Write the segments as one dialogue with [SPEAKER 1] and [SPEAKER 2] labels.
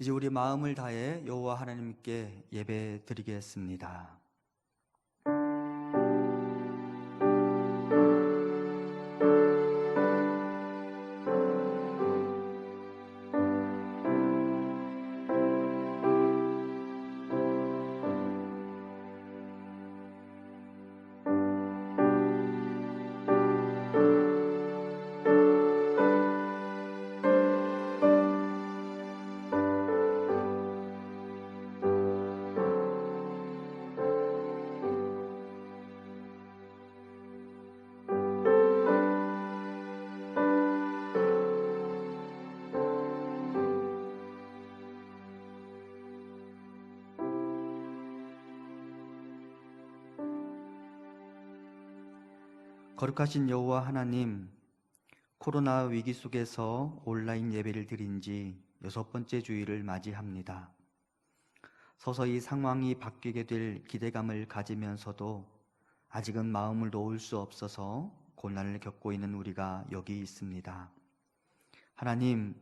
[SPEAKER 1] 이제 우리 마음을 다해 여호와 하나님께 예배 드리겠습니다. 거룩하신 여호와 하나님, 코로나 위기 속에서 온라인 예배를 드린 지 6번째 주일을 맞이합니다. 서서히 상황이 바뀌게 될 기대감을 가지면서도 아직은 마음을 놓을 수 없어서 고난을 겪고 있는 우리가 여기 있습니다. 하나님,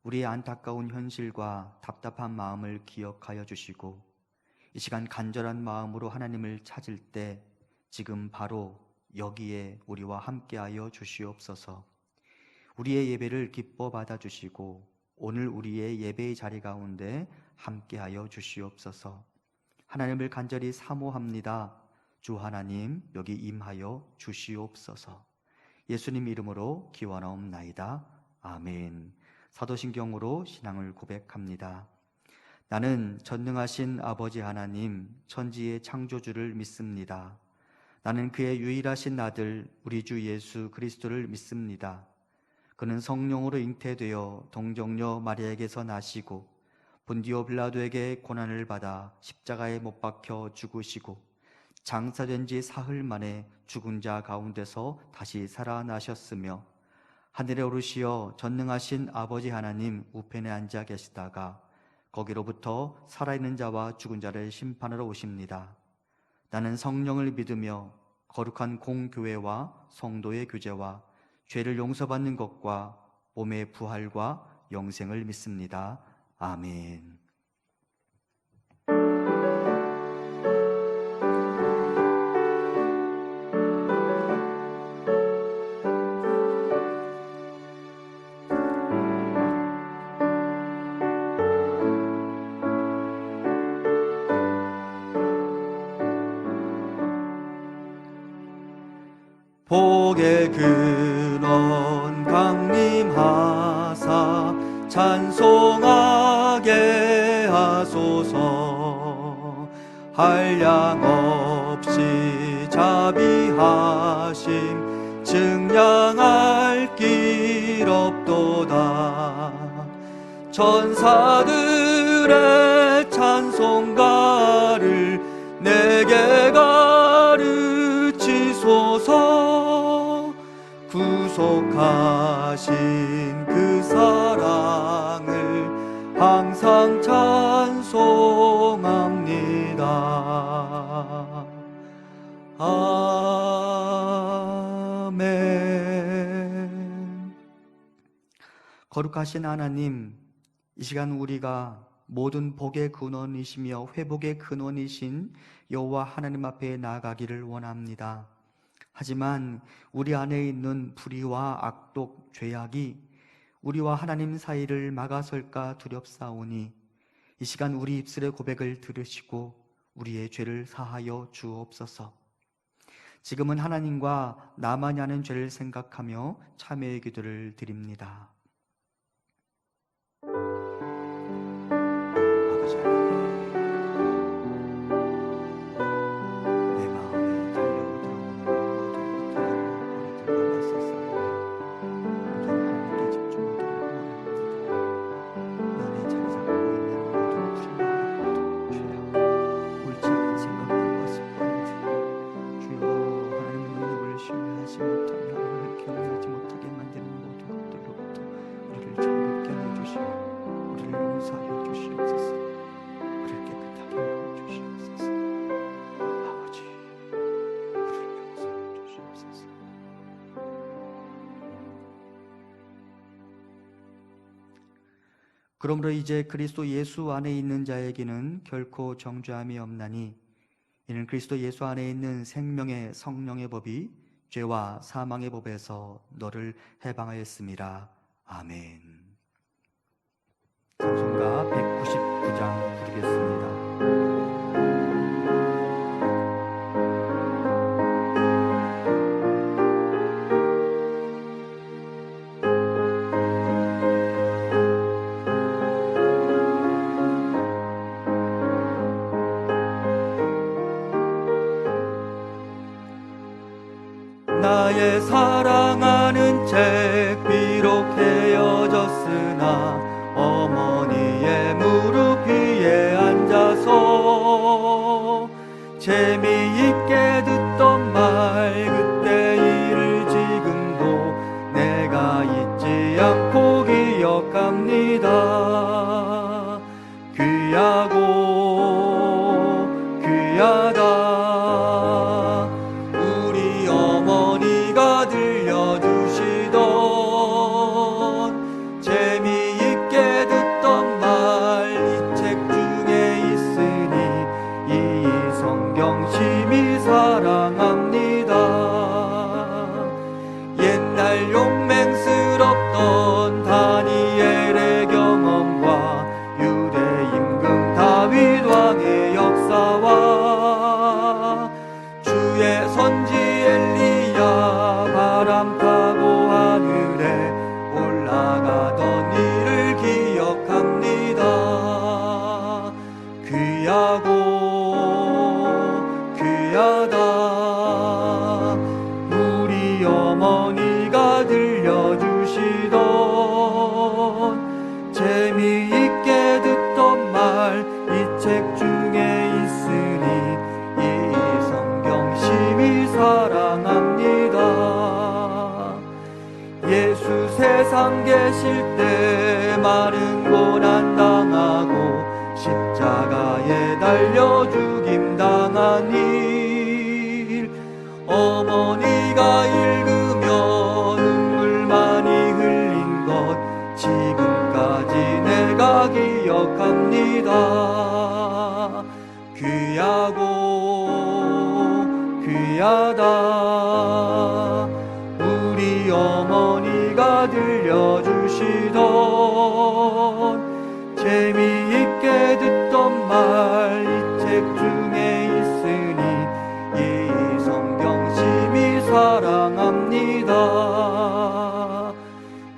[SPEAKER 1] 우리의 안타까운 현실과 답답한 마음을 기억하여 주시고 이 시간 간절한 마음으로 하나님을 찾을 때 지금 바로 여기에 우리와 함께하여 주시옵소서. 우리의 예배를 기뻐 받아주시고 오늘 우리의 예배의 자리 가운데 함께하여 주시옵소서. 하나님을 간절히 사모합니다. 주 하나님 여기 임하여 주시옵소서. 예수님 이름으로 기원하옵나이다. 아멘. 사도신경으로 신앙을 고백합니다. 나는 전능하신 아버지 하나님 천지의 창조주를 믿습니다. 나는 그의 유일하신 아들 우리 주 예수 그리스도를 믿습니다. 그는 성령으로 잉태되어 동정녀 마리아에게서 나시고 본디오 빌라도에게 고난을 받아 십자가에 못 박혀 죽으시고 장사된 지 사흘 만에 죽은 자 가운데서 다시 살아나셨으며 하늘에 오르시어 전능하신 아버지 하나님 우편에 앉아 계시다가 거기로부터 살아있는 자와 죽은 자를 심판하러 오십니다. 나는 성령을 믿으며 거룩한 공교회와 성도의 교제와 죄를 용서받는 것과 몸의 부활과 영생을 믿습니다. 아멘. 복의 근원 강림하사 찬송하게 하소서. 한량 없이 자비하심 증량할 길 없도다. 천사들의 찬송가를 내게 가르치소서. 구속하신 그 사랑을 항상 찬송합니다. 아멘. 거룩하신 하나님, 이 시간 우리가 모든 복의 근원이시며 회복의 근원이신 여호와 하나님 앞에 나아가기를 원합니다. 하지만 우리 안에 있는 불의와 악독, 죄악이 우리와 하나님 사이를 막아설까 두렵사오니 이 시간 우리 입술의 고백을 들으시고 우리의 죄를 사하여 주옵소서. 지금은 하나님과 나만이 하는 죄를 생각하며 참회의 기도를 드립니다. 그러므로 이제 그리스도 예수 안에 있는 자에게는 결코 정죄함이 없나니 이는 그리스도 예수 안에 있는 생명의 성령의 법이 죄와 사망의 법에서 너를 해방하였습니다. 아멘. 찬송가 199장 부르겠습니다. 나의 사랑하는 책 비록 헤어졌으나 어머니의 무릎 위에 앉아서 재미있게 듣던 말 그때 일을 지금도 내가 잊지 않고 기억합니다. 귀하고 귀하다 옛날 용맹스럽던 다니엘의 경험과 유대 임금 다윗 왕의 역사와 주의 선지 엘리야 바람 타고 하늘에 올라가던 일을 기억합니다. 귀하고 귀하다 어머니가 들려주시던 재미있게 듣던 말 이 책 중에 있으니 이 성경 심히 사랑합니다. 예수 세상 계실 때 많은 고난 당하고 십자가에 달려 죽임 당한 일 어머니가 읽으며 눈물 많이 흘린 것 지금까지 내가 기억합니다. 귀하고 귀하다 우리 어머니가 들려주시던 재미있게 듣던 말 이 책 중에 있으니 이 성경 심히 사랑합니다.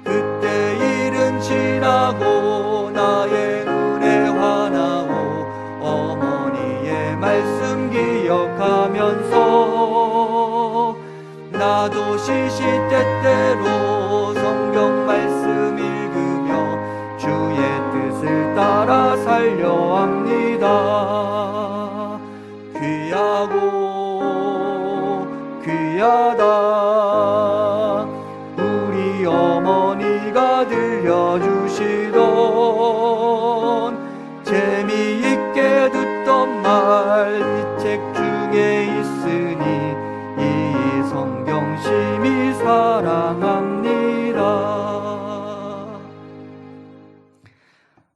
[SPEAKER 1] 그때 일은 지나고 나의 눈에 환하고 어머니의 말씀 기억하면서 나도 시시때때로 성경 말씀 읽으며 주의 뜻을 따라 살려 합니다. 귀하고 귀하다 우리 어머니가 들려주시던 재미있게 듣던 말 이 책 중에 있으니 이 성경 심히 사랑합니다.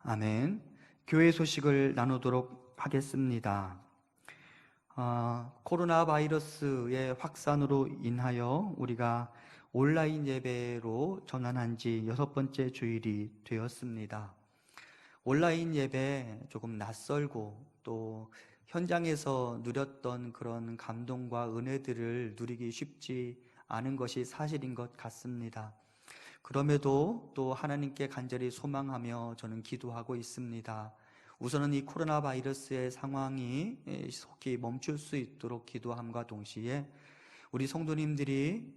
[SPEAKER 1] 아멘. 교회 소식을 나누도록 하겠습니다. 코로나 바이러스의 확산으로 인하여 우리가 온라인 예배로 전환한 지 6번째 주일이 되었습니다. 온라인 예배 조금 낯설고 또 현장에서 누렸던 그런 감동과 은혜들을 누리기 쉽지 않은 것이 사실인 것 같습니다. 그럼에도 또 하나님께 간절히 소망하며 저는 기도하고 있습니다. 우선은 이 코로나 바이러스의 상황이 속히 멈출 수 있도록 기도함과 동시에 우리 성도님들이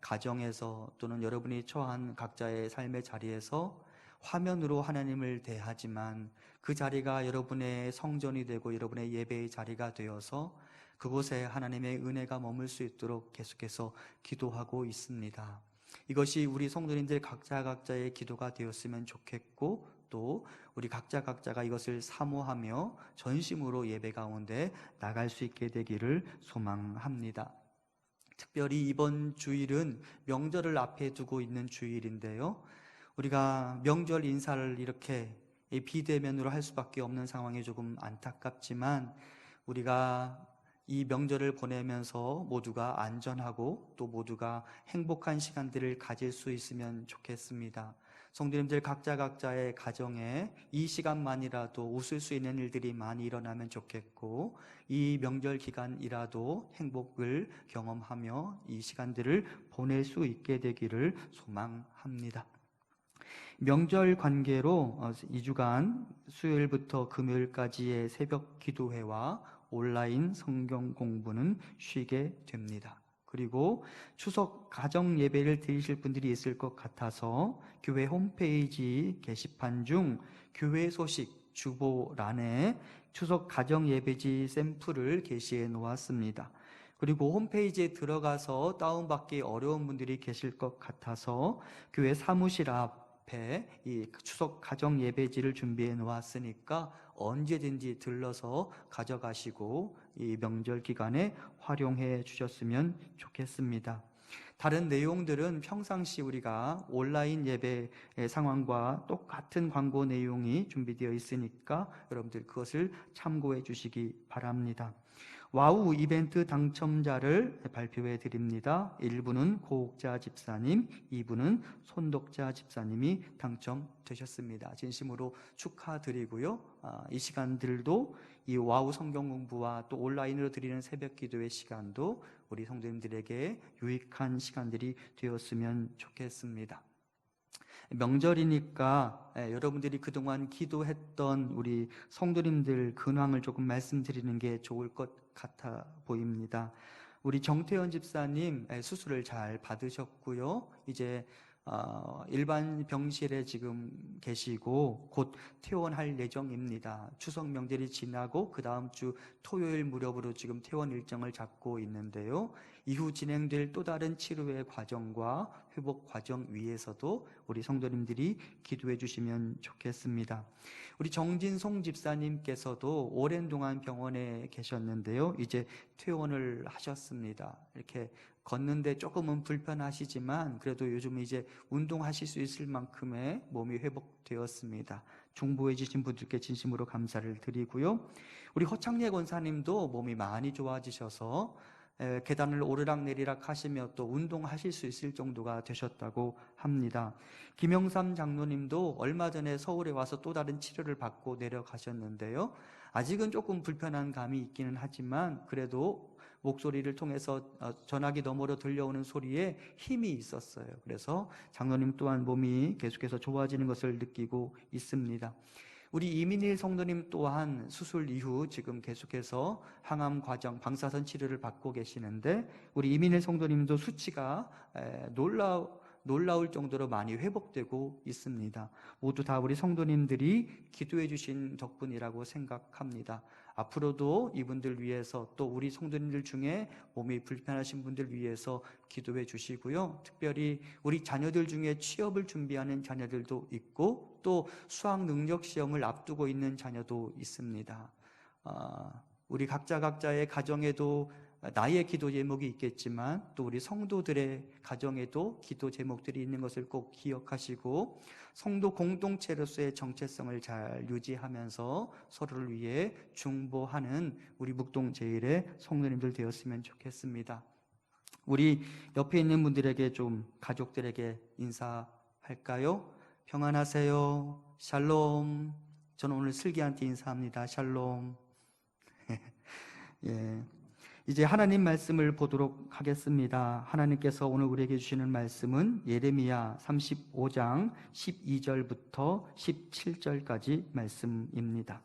[SPEAKER 1] 가정에서 또는 여러분이 처한 각자의 삶의 자리에서 화면으로 하나님을 대하지만 그 자리가 여러분의 성전이 되고 여러분의 예배의 자리가 되어서 그곳에 하나님의 은혜가 머물 수 있도록 계속해서 기도하고 있습니다. 이것이 우리 성도님들 각자의 기도가 되었으면 좋겠고 또 우리 각자가 이것을 사모하며 전심으로 예배 가운데 나갈 수 있게 되기를 소망합니다. 특별히 이번 주일은 명절을 앞에 두고 있는 주일인데요, 우리가 명절 인사를 이렇게 이 비대면으로 할 수밖에 없는 상황이 조금 안타깝지만 우리가 이 명절을 보내면서 모두가 안전하고 또 모두가 행복한 시간들을 가질 수 있으면 좋겠습니다. 성도님들 각자의 가정에 이 시간만이라도 웃을 수 있는 일들이 많이 일어나면 좋겠고, 이 명절 기간이라도 행복을 경험하며 이 시간들을 보낼 수 있게 되기를 소망합니다. 명절 관계로 2주간 수요일부터 금요일까지의 새벽 기도회와 온라인 성경 공부는 쉬게 됩니다. 그리고 추석 가정 예배를 드리실 분들이 있을 것 같아서 교회 홈페이지 게시판 중 교회 소식 주보란에 추석 가정 예배지 샘플을 게시해 놓았습니다. 그리고 홈페이지에 들어가서 다운받기 어려운 분들이 계실 것 같아서 교회 사무실 앞에 이 추석 가정 예배지를 준비해 놓았으니까 언제든지 들러서 가져가시고 이 명절 기간에 활용해 주셨으면 좋겠습니다. 다른 내용들은 평상시 우리가 온라인 예배 상황과 똑같은 광고 내용이 준비되어 있으니까 여러분들 그것을 참고해 주시기 바랍니다. 와우 이벤트 당첨자를 발표해 드립니다. 1부는 고옥자 집사님, 2부는 손독자 집사님이 당첨되셨습니다. 진심으로 축하드리고요. 이 시간들도 이 와우 성경 공부와 또 온라인으로 드리는 새벽 기도의 시간도 우리 성도님들에게 유익한 시간들이 되었으면 좋겠습니다. 명절이니까 여러분들이 그동안 기도했던 우리 성도님들 근황을 조금 말씀드리는 게 좋을 것 같아 보입니다. 우리 정태현 집사님 수술을 잘 받으셨고요. 이제 일반 병실에 지금 계시고 곧 퇴원할 예정입니다. 추석 명절이 지나고 그 다음 주 토요일 무렵으로 지금 퇴원 일정을 잡고 있는데요. 이후 진행될 또 다른 치료의 과정과 회복 과정 위에서도 우리 성도님들이 기도해 주시면 좋겠습니다. 우리 정진송 집사님께서도 오랜 동안 병원에 계셨는데요. 이제 퇴원을 하셨습니다. 이렇게 걷는데 조금은 불편하시지만 그래도 요즘 이제 운동하실 수 있을 만큼의 몸이 회복되었습니다. 중보해 주신 분들께 진심으로 감사를 드리고요. 우리 허창래 권사님도 몸이 많이 좋아지셔서 계단을 오르락내리락 하시며 또 운동하실 수 있을 정도가 되셨다고 합니다. 김영삼 장로님도 얼마 전에 서울에 와서 또 다른 치료를 받고 내려가셨는데요. 아직은 조금 불편한 감이 있기는 하지만 그래도 목소리를 통해서 전화기 너머로 들려오는 소리에 힘이 있었어요. 그래서 장로님 또한 몸이 계속해서 좋아지는 것을 느끼고 있습니다. 우리 이민일 성도님 또한 수술 이후 지금 계속해서 항암 과정, 방사선 치료를 받고 계시는데 우리 이민일 성도님도 수치가 놀라울 정도로 많이 회복되고 있습니다. 모두 다 우리 성도님들이 기도해 주신 덕분이라고 생각합니다. 앞으로도 이분들 위해서 또 우리 성도님들 중에 몸이 불편하신 분들 위해서 기도해 주시고요. 특별히 우리 자녀들 중에 취업을 준비하는 자녀들도 있고 또 수학 능력 시험을 앞두고 있는 자녀도 있습니다. 우리 각자의 가정에도 나의 기도 제목이 있겠지만 또 우리 성도들의 가정에도 기도 제목들이 있는 것을 꼭 기억하시고 성도 공동체로서의 정체성을 잘 유지하면서 서로를 위해 중보하는 우리 묵동제일의 성도님들 되었으면 좋겠습니다. 우리 옆에 있는 분들에게 좀 가족들에게 인사할까요? 평안하세요. 샬롬. 저는 오늘 슬기한테 인사합니다. 샬롬. 예. 이제 하나님 말씀을 보도록 하겠습니다. 하나님께서 오늘 우리에게 주시는 말씀은 예레미야 35장 12절부터 17절까지 말씀입니다.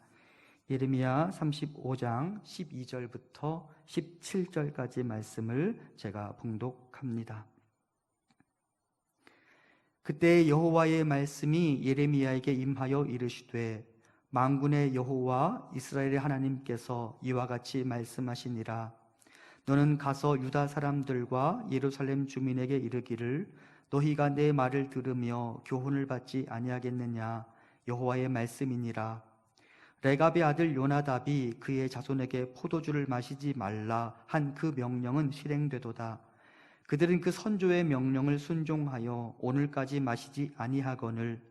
[SPEAKER 1] 예레미야 35장 12절부터 17절까지 말씀을 제가 봉독합니다. 그때 여호와의 말씀이 예레미야에게 임하여 이르시되 만군의 여호와 이스라엘의 하나님께서 이와 같이 말씀하시니라. 너는 가서 유다 사람들과 예루살렘 주민에게 이르기를 너희가 내 말을 들으며 교훈을 받지 아니하겠느냐. 여호와의 말씀이니라. 레갑의 아들 요나답이 그의 자손에게 포도주를 마시지 말라 한 그 명령은 실행되도다. 그들은 그 선조의 명령을 순종하여 오늘까지 마시지 아니하거늘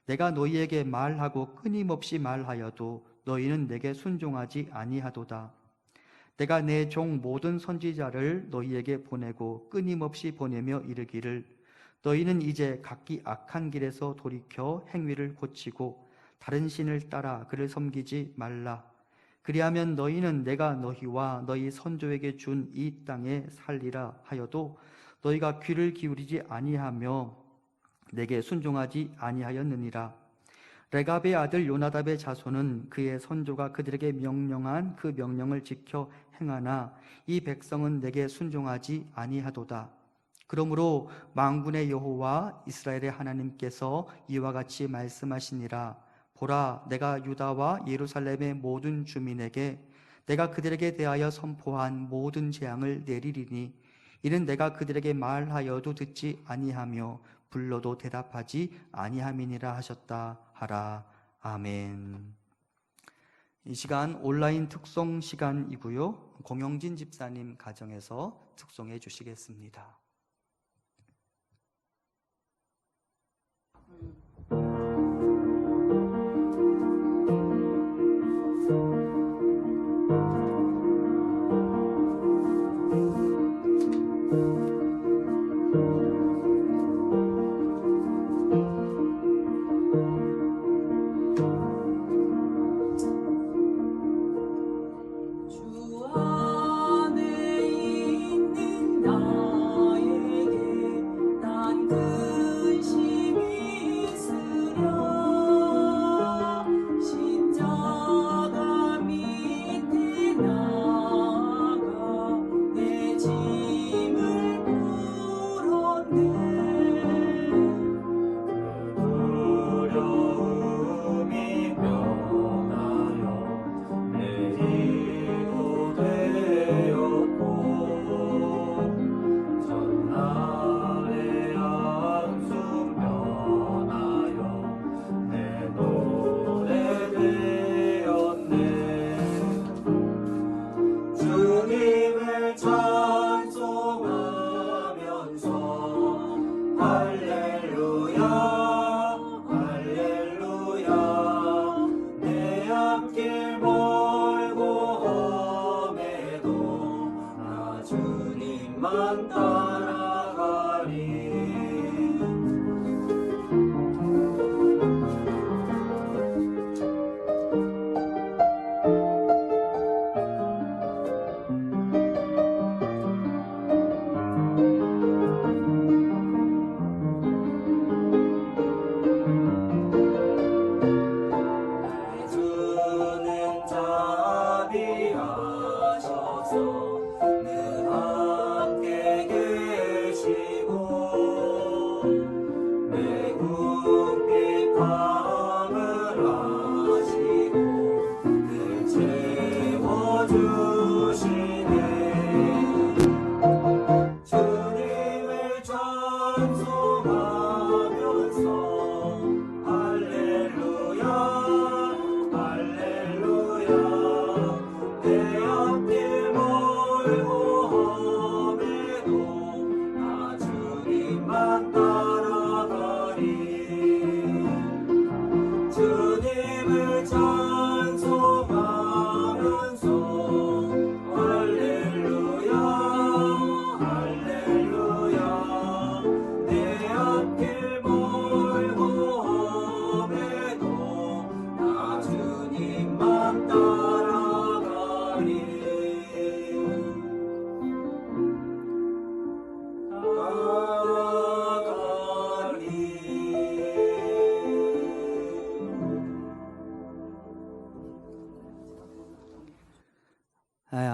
[SPEAKER 1] 내가 너희에게 말하고 끊임없이 말하여도 너희는 내게 순종하지 아니하도다. 내가 내 종 모든 선지자를 너희에게 보내고 끊임없이 보내며 이르기를 너희는 이제 각기 악한 길에서 돌이켜 행위를 고치고 다른 신을 따라 그를 섬기지 말라. 그리하면 너희는 내가 너희와 너희 선조에게 준 이 땅에 살리라 하여도 너희가 귀를 기울이지 아니하며 내게 순종하지 아니하였느니라. 레갑의 아들 요나답의 자손은 그의 선조가 그들에게 명령한 그 명령을 지켜 행하나 이 백성은 내게 순종하지 아니하도다. 그러므로 만군의 여호와 이스라엘의 하나님께서 이와 같이 말씀하시니라. 보라, 내가 유다와 예루살렘의 모든 주민에게 내가 그들에게 대하여 선포한 모든 재앙을 내리리니 이는 내가 그들에게 말하여도 듣지 아니하며 불러도 대답하지 아니함이니라 하셨다 하라. 아멘. 이 시간 온라인 특송 시간이고요. 공영진 집사님 가정에서 특송해 주시겠습니다.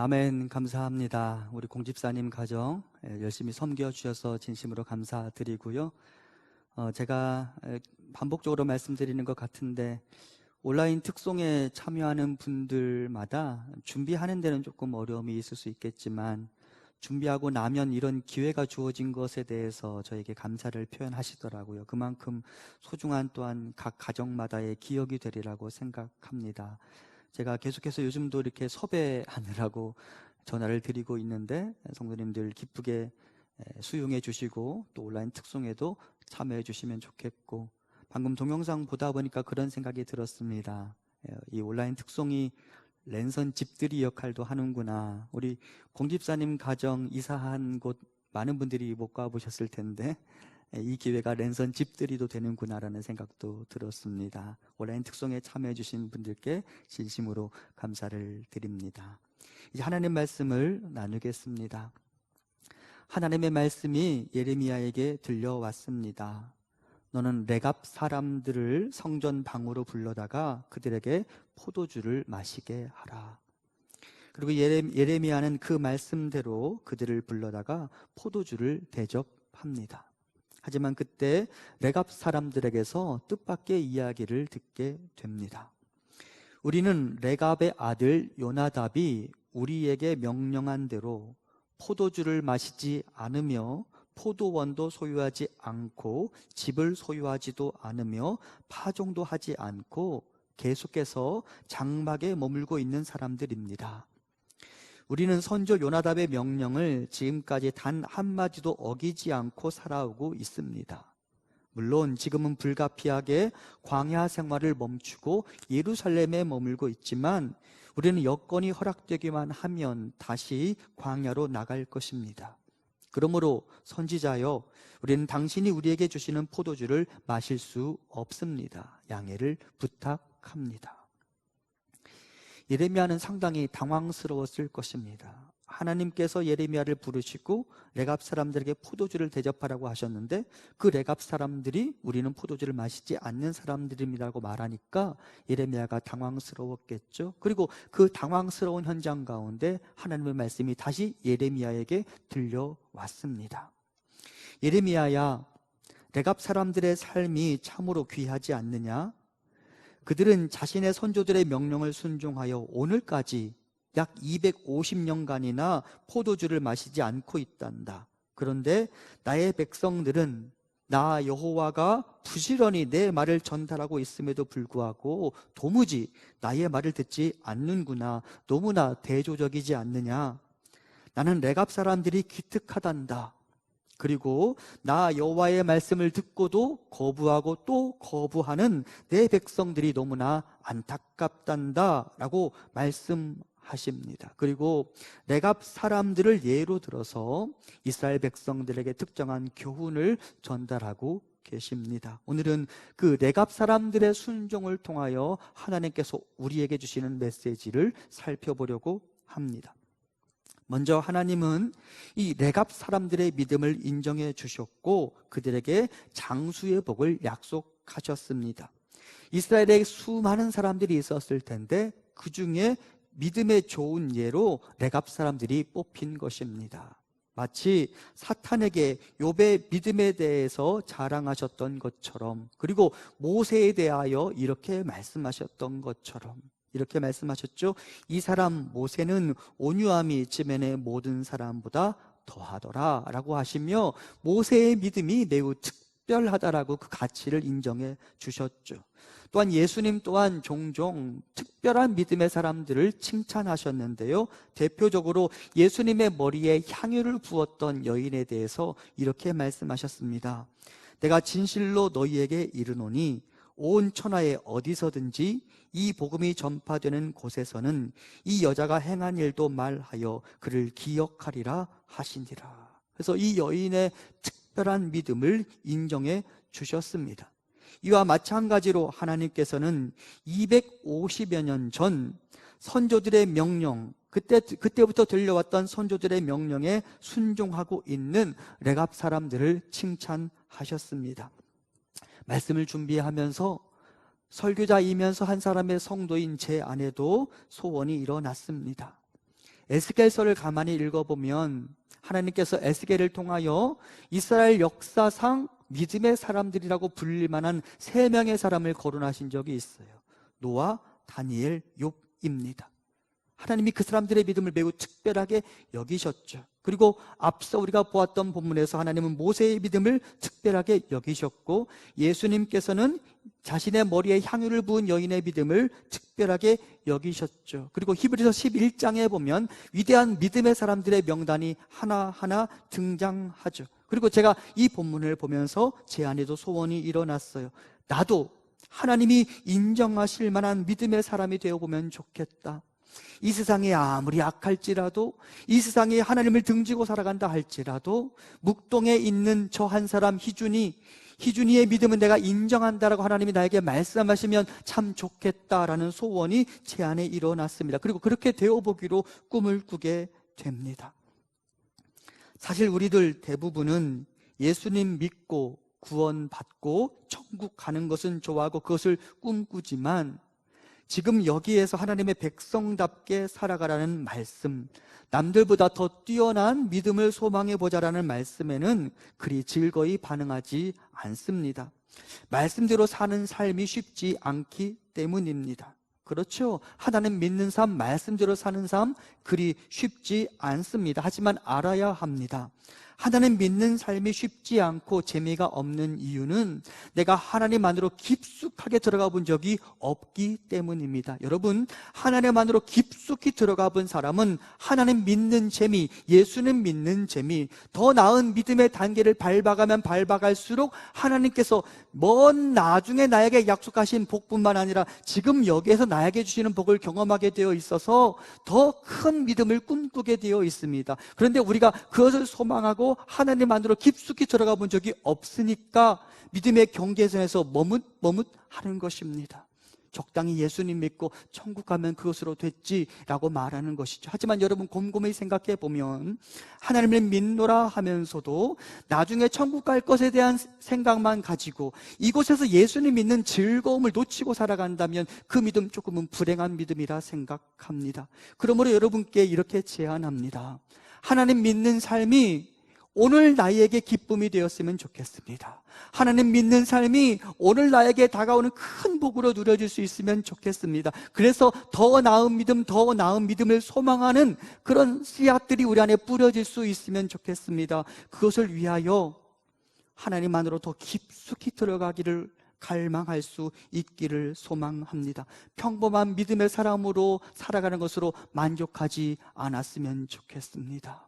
[SPEAKER 1] 아멘. 감사합니다. 우리 공집사님 가정 열심히 섬겨주셔서 진심으로 감사드리고요. 제가 반복적으로 말씀드리는 것 같은데 온라인 특송에 참여하는 분들마다 준비하는 데는 조금 어려움이 있을 수 있겠지만 준비하고 나면 이런 기회가 주어진 것에 대해서 저에게 감사를 표현하시더라고요. 그만큼 소중한 또한 각 가정마다의 기억이 되리라고 생각합니다. 제가 계속해서 요즘도 이렇게 섭외하느라고 전화를 드리고 있는데 성도님들 기쁘게 수용해 주시고 또 온라인 특송에도 참여해 주시면 좋겠고 방금 동영상 보다 보니까 그런 생각이 들었습니다. 이 온라인 특송이 랜선 집들이 역할도 하는구나. 우리 공집사님 가정 이사한 곳 많은 분들이 못 가보셨을 텐데 이 기회가 랜선 집들이도 되는구나라는 생각도 들었습니다. 온라인 특송에 참여해 주신 분들께 진심으로 감사를 드립니다. 이제 하나님 말씀을 나누겠습니다. 하나님의 말씀이 예레미야에게 들려왔습니다. 너는 레갑 사람들을 성전 방으로 불러다가 그들에게 포도주를 마시게 하라. 그리고 예레미야는 그 말씀대로 그들을 불러다가 포도주를 대접합니다. 하지만 그때 레갑 사람들에게서 뜻밖의 이야기를 듣게 됩니다. 우리는 레갑의 아들 요나답이 우리에게 명령한 대로 포도주를 마시지 않으며 포도원도 소유하지 않고 집을 소유하지도 않으며 파종도 하지 않고 계속해서 장막에 머물고 있는 사람들입니다. 우리는 선조 요나답의 명령을 지금까지 단 한마디도 어기지 않고 살아오고 있습니다. 물론 지금은 불가피하게 광야 생활을 멈추고 예루살렘에 머물고 있지만 우리는 여건이 허락되기만 하면 다시 광야로 나갈 것입니다. 그러므로 선지자여, 우리는 당신이 우리에게 주시는 포도주를 마실 수 없습니다. 양해를 부탁합니다. 예레미야는 상당히 당황스러웠을 것입니다. 하나님께서 예레미야를 부르시고 레갑 사람들에게 포도주를 대접하라고 하셨는데 그 레갑 사람들이 우리는 포도주를 마시지 않는 사람들입니다라고 말하니까 예레미야가 당황스러웠겠죠. 그리고 그 당황스러운 현장 가운데 하나님의 말씀이 다시 예레미야에게 들려왔습니다. 예레미야야, 레갑 사람들의 삶이 참으로 귀하지 않느냐? 그들은 자신의 선조들의 명령을 순종하여 오늘까지 약 250년간이나 포도주를 마시지 않고 있단다. 그런데 나의 백성들은 나 여호와가 부지런히 내 말을 전달하고 있음에도 불구하고 도무지 나의 말을 듣지 않는구나. 너무나 대조적이지 않느냐. 나는 레갑 사람들이 기특하단다. 그리고 나 여호와의 말씀을 듣고도 거부하고 또 거부하는 내 백성들이 너무나 안타깝단다 라고 말씀하십니다. 그리고 레갑 사람들을 예로 들어서 이스라엘 백성들에게 특정한 교훈을 전달하고 계십니다. 오늘은 그 레갑 사람들의 순종을 통하여 하나님께서 우리에게 주시는 메시지를 살펴보려고 합니다. 먼저 하나님은 이 레갑 사람들의 믿음을 인정해 주셨고 그들에게 장수의 복을 약속하셨습니다. 이스라엘에 수많은 사람들이 있었을 텐데 그 중에 믿음의 좋은 예로 레갑 사람들이 뽑힌 것입니다. 마치 사탄에게 욥의 믿음에 대해서 자랑하셨던 것처럼, 그리고 모세에 대하여 이렇게 말씀하셨던 것처럼 이렇게 말씀하셨죠. 이 사람 모세는 온유함이 지면의 모든 사람보다 더하더라 라고 하시며 모세의 믿음이 매우 특별하다라고 그 가치를 인정해 주셨죠. 또한 예수님 또한 종종 특별한 믿음의 사람들을 칭찬하셨는데요, 대표적으로 예수님의 머리에 향유를 부었던 여인에 대해서 이렇게 말씀하셨습니다. 내가 진실로 너희에게 이르노니 온 천하에 어디서든지 이 복음이 전파되는 곳에서는 이 여자가 행한 일도 말하여 그를 기억하리라 하시니라. 그래서 이 여인의 특별한 믿음을 인정해 주셨습니다. 이와 마찬가지로 하나님께서는 250여 년 전 선조들의 명령, 그때부터 들려왔던 선조들의 명령에 순종하고 있는 레갑 사람들을 칭찬하셨습니다. 말씀을 준비하면서 설교자이면서 한 사람의 성도인 제 아내도 소원이 일어났습니다. 에스겔서를 가만히 읽어보면 하나님께서 에스겔을 통하여 이스라엘 역사상 믿음의 사람들이라고 불릴 만한 3명의 사람을 거론하신 적이 있어요. 노아, 다니엘, 욥입니다. 하나님이 그 사람들의 믿음을 매우 특별하게 여기셨죠. 그리고 앞서 우리가 보았던 본문에서 하나님은 모세의 믿음을 특별하게 여기셨고 예수님께서는 자신의 머리에 향유를 부은 여인의 믿음을 특별하게 여기셨죠. 그리고 히브리서 11장에 보면 위대한 믿음의 사람들의 명단이 하나하나 등장하죠. 그리고 제가 이 본문을 보면서 제 안에도 소원이 일어났어요. 나도 하나님이 인정하실 만한 믿음의 사람이 되어보면 좋겠다. 이 세상이 아무리 악할지라도, 이 세상에 하나님을 등지고 살아간다 할지라도 묵동에 있는 저 한 사람 희준이의 믿음은 내가 인정한다라고 하나님이 나에게 말씀하시면 참 좋겠다라는 소원이 제 안에 일어났습니다. 그리고 그렇게 되어보기로 꿈을 꾸게 됩니다. 사실 우리들 대부분은 예수님 믿고 구원받고 천국 가는 것은 좋아하고 그것을 꿈꾸지만, 지금 여기에서 하나님의 백성답게 살아가라는 말씀, 남들보다 더 뛰어난 믿음을 소망해 보자라는 말씀에는 그리 즐거이 반응하지 않습니다. 말씀대로 사는 삶이 쉽지 않기 때문입니다. 그렇죠? 하나님 믿는 삶, 말씀대로 사는 삶 그리 쉽지 않습니다. 하지만 알아야 합니다. 하나님 믿는 삶이 쉽지 않고 재미가 없는 이유는 내가 하나님 안으로 깊숙하게 들어가 본 적이 없기 때문입니다. 여러분, 하나님 안으로 깊숙이 들어가 본 사람은 하나님 믿는 재미, 예수님 믿는 재미, 더 나은 믿음의 단계를 밟아가면 밟아갈수록 하나님께서 먼 나중에 나에게 약속하신 복뿐만 아니라 지금 여기에서 나에게 주시는 복을 경험하게 되어 있어서 더 큰 믿음을 꿈꾸게 되어 있습니다. 그런데 우리가 그것을 소망하고 하나님 안으로 깊숙이 들어가 본 적이 없으니까 믿음의 경계선에서 머뭇하는 것입니다. 적당히 예수님 믿고 천국 가면 그것으로 됐지라고 말하는 것이죠. 하지만 여러분, 곰곰이 생각해 보면 하나님을 믿노라 하면서도 나중에 천국 갈 것에 대한 생각만 가지고 이곳에서 예수님 믿는 즐거움을 놓치고 살아간다면 그 믿음 조금은 불행한 믿음이라 생각합니다. 그러므로 여러분께 이렇게 제안합니다. 하나님 믿는 삶이 오늘 나에게 기쁨이 되었으면 좋겠습니다. 하나님 믿는 삶이 오늘 나에게 다가오는 큰 복으로 누려질 수 있으면 좋겠습니다. 그래서 더 나은 믿음을 소망하는 그런 씨앗들이 우리 안에 뿌려질 수 있으면 좋겠습니다. 그것을 위하여 하나님 안으로 더 깊숙이 들어가기를 갈망할 수 있기를 소망합니다. 평범한 믿음의 사람으로 살아가는 것으로 만족하지 않았으면 좋겠습니다.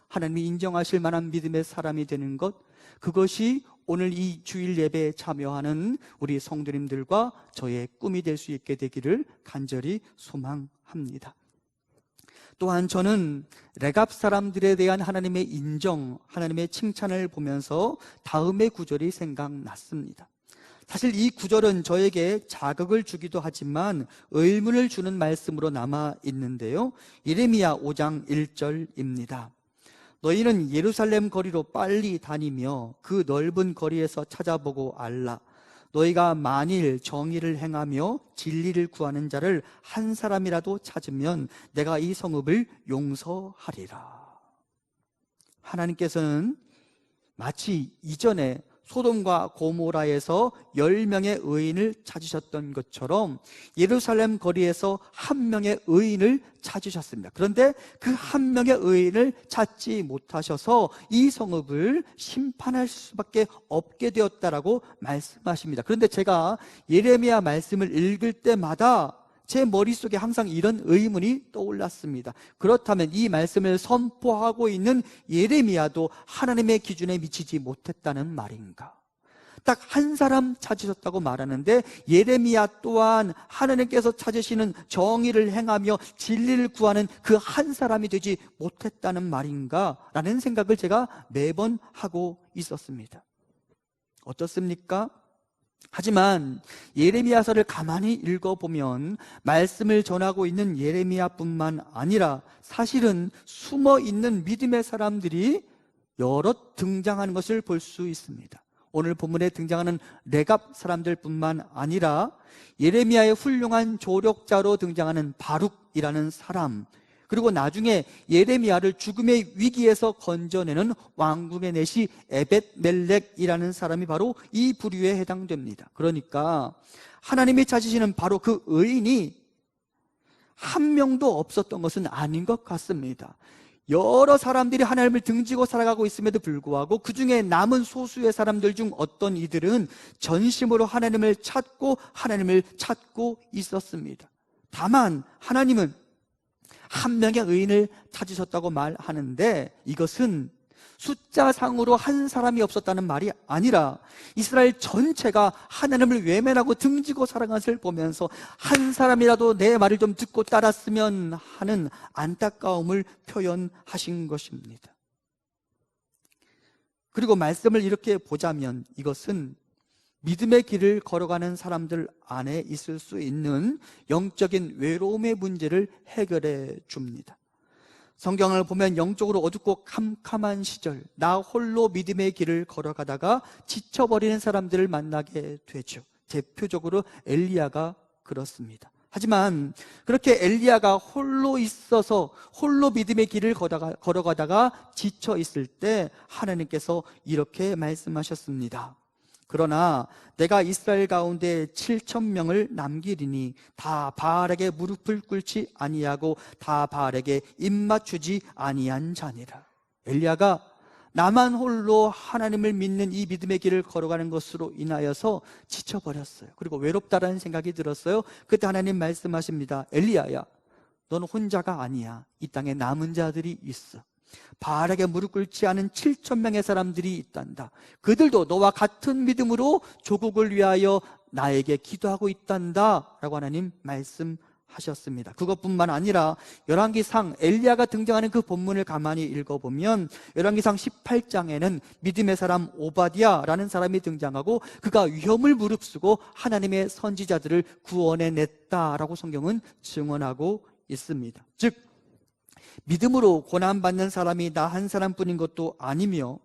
[SPEAKER 1] 하나님이 인정하실 만한 믿음의 사람이 되는 것, 그것이 오늘 이 주일 예배에 참여하는 우리 성도님들과 저의 꿈이 될 수 있게 되기를 간절히 소망합니다. 또한 저는 레갑 사람들에 대한 하나님의 인정, 하나님의 칭찬을 보면서 다음의 구절이 생각났습니다. 사실 이 구절은 저에게 자극을 주기도 하지만 의문을 주는 말씀으로 남아 있는데요, 예레미야 5장 1절입니다. 너희는 예루살렘 거리로 빨리 다니며 그 넓은 거리에서 찾아보고 알라. 너희가 만일 정의를 행하며 진리를 구하는 자를 한 사람이라도 찾으면 내가 이 성읍을 용서하리라. 하나님께서는 마치 이전에 소돔과 고모라에서 10명의 의인을 찾으셨던 것처럼 예루살렘 거리에서 한 명의 의인을 찾으셨습니다. 그런데 그 한 명의 의인을 찾지 못하셔서 이 성읍을 심판할 수밖에 없게 되었다라고 말씀하십니다. 그런데 제가 예레미야 말씀을 읽을 때마다 제 머릿속에 항상 이런 의문이 떠올랐습니다. 그렇다면 이 말씀을 선포하고 있는 예레미야도 하나님의 기준에 미치지 못했다는 말인가? 딱 한 사람 찾으셨다고 말하는데 예레미야 또한 하나님께서 찾으시는 정의를 행하며 진리를 구하는 그 한 사람이 되지 못했다는 말인가? 라는 생각을 제가 매번 하고 있었습니다. 어떻습니까? 하지만 예레미야서를 가만히 읽어보면 말씀을 전하고 있는 예레미야뿐만 아니라 사실은 숨어있는 믿음의 사람들이 여럿 등장하는 것을 볼 수 있습니다. 오늘 본문에 등장하는 레갑 사람들뿐만 아니라 예레미야의 훌륭한 조력자로 등장하는 바룩이라는 사람, 그리고 나중에 예레미야를 죽음의 위기에서 건져내는 왕궁의 내시 에벳멜렉이라는 사람이 바로 이 부류에 해당됩니다. 그러니까 하나님이 찾으시는 바로 그 의인이 한 명도 없었던 것은 아닌 것 같습니다. 여러 사람들이 하나님을 등지고 살아가고 있음에도 불구하고 그 중에 남은 소수의 사람들 중 어떤 이들은 전심으로 하나님을 찾고 있었습니다. 다만 하나님은 한 명의 의인을 찾으셨다고 말하는데 이것은
[SPEAKER 2] 숫자상으로 한 사람이 없었다는 말이 아니라 이스라엘 전체가 하나님을 외면하고 등지고 살아간 것을 보면서 한 사람이라도 내 말을 좀 듣고 따랐으면 하는 안타까움을 표현하신 것입니다. 그리고 말씀을 이렇게 보자면 이것은 믿음의 길을 걸어가는 사람들 안에 있을 수 있는 영적인 외로움의 문제를 해결해 줍니다. 성경을 보면 영적으로 어둡고 캄캄한 시절, 나 홀로 믿음의 길을 걸어가다가 지쳐버리는 사람들을 만나게 되죠. 대표적으로 엘리야가 그렇습니다. 하지만 그렇게 엘리야가 홀로 있어서 홀로 믿음의 길을 걸어가다가 지쳐 있을 때 하나님께서 이렇게 말씀하셨습니다. 그러나 내가 이스라엘 가운데 7,000명을 남기리니 다 바알에게 무릎을 꿇지 아니하고 다 바알에게 입맞추지 아니한 자니라. 엘리야가 나만 홀로 하나님을 믿는 이 믿음의 길을 걸어가는 것으로 인하여서 지쳐버렸어요. 그리고 외롭다라는 생각이 들었어요. 그때 하나님 말씀하십니다. 엘리야야, 너는 혼자가 아니야. 이 땅에 남은 자들이 있어. 바알에게 무릎 꿇지 않은 7,000명의 사람들이 있단다. 그들도 너와 같은 믿음으로 조국을 위하여 나에게 기도하고 있단다 라고 하나님 말씀하셨습니다. 그것뿐만 아니라 열왕기상 엘리야가 등장하는 그 본문을 가만히 읽어보면 열왕기상 18장에는 믿음의 사람 오바디아라는 사람이 등장하고 그가 위험을 무릅쓰고 하나님의 선지자들을 구원해냈다라고 성경은 증언하고 있습니다. 즉 믿음으로 고난받는 사람이 나 한 사람뿐인 것도 아니며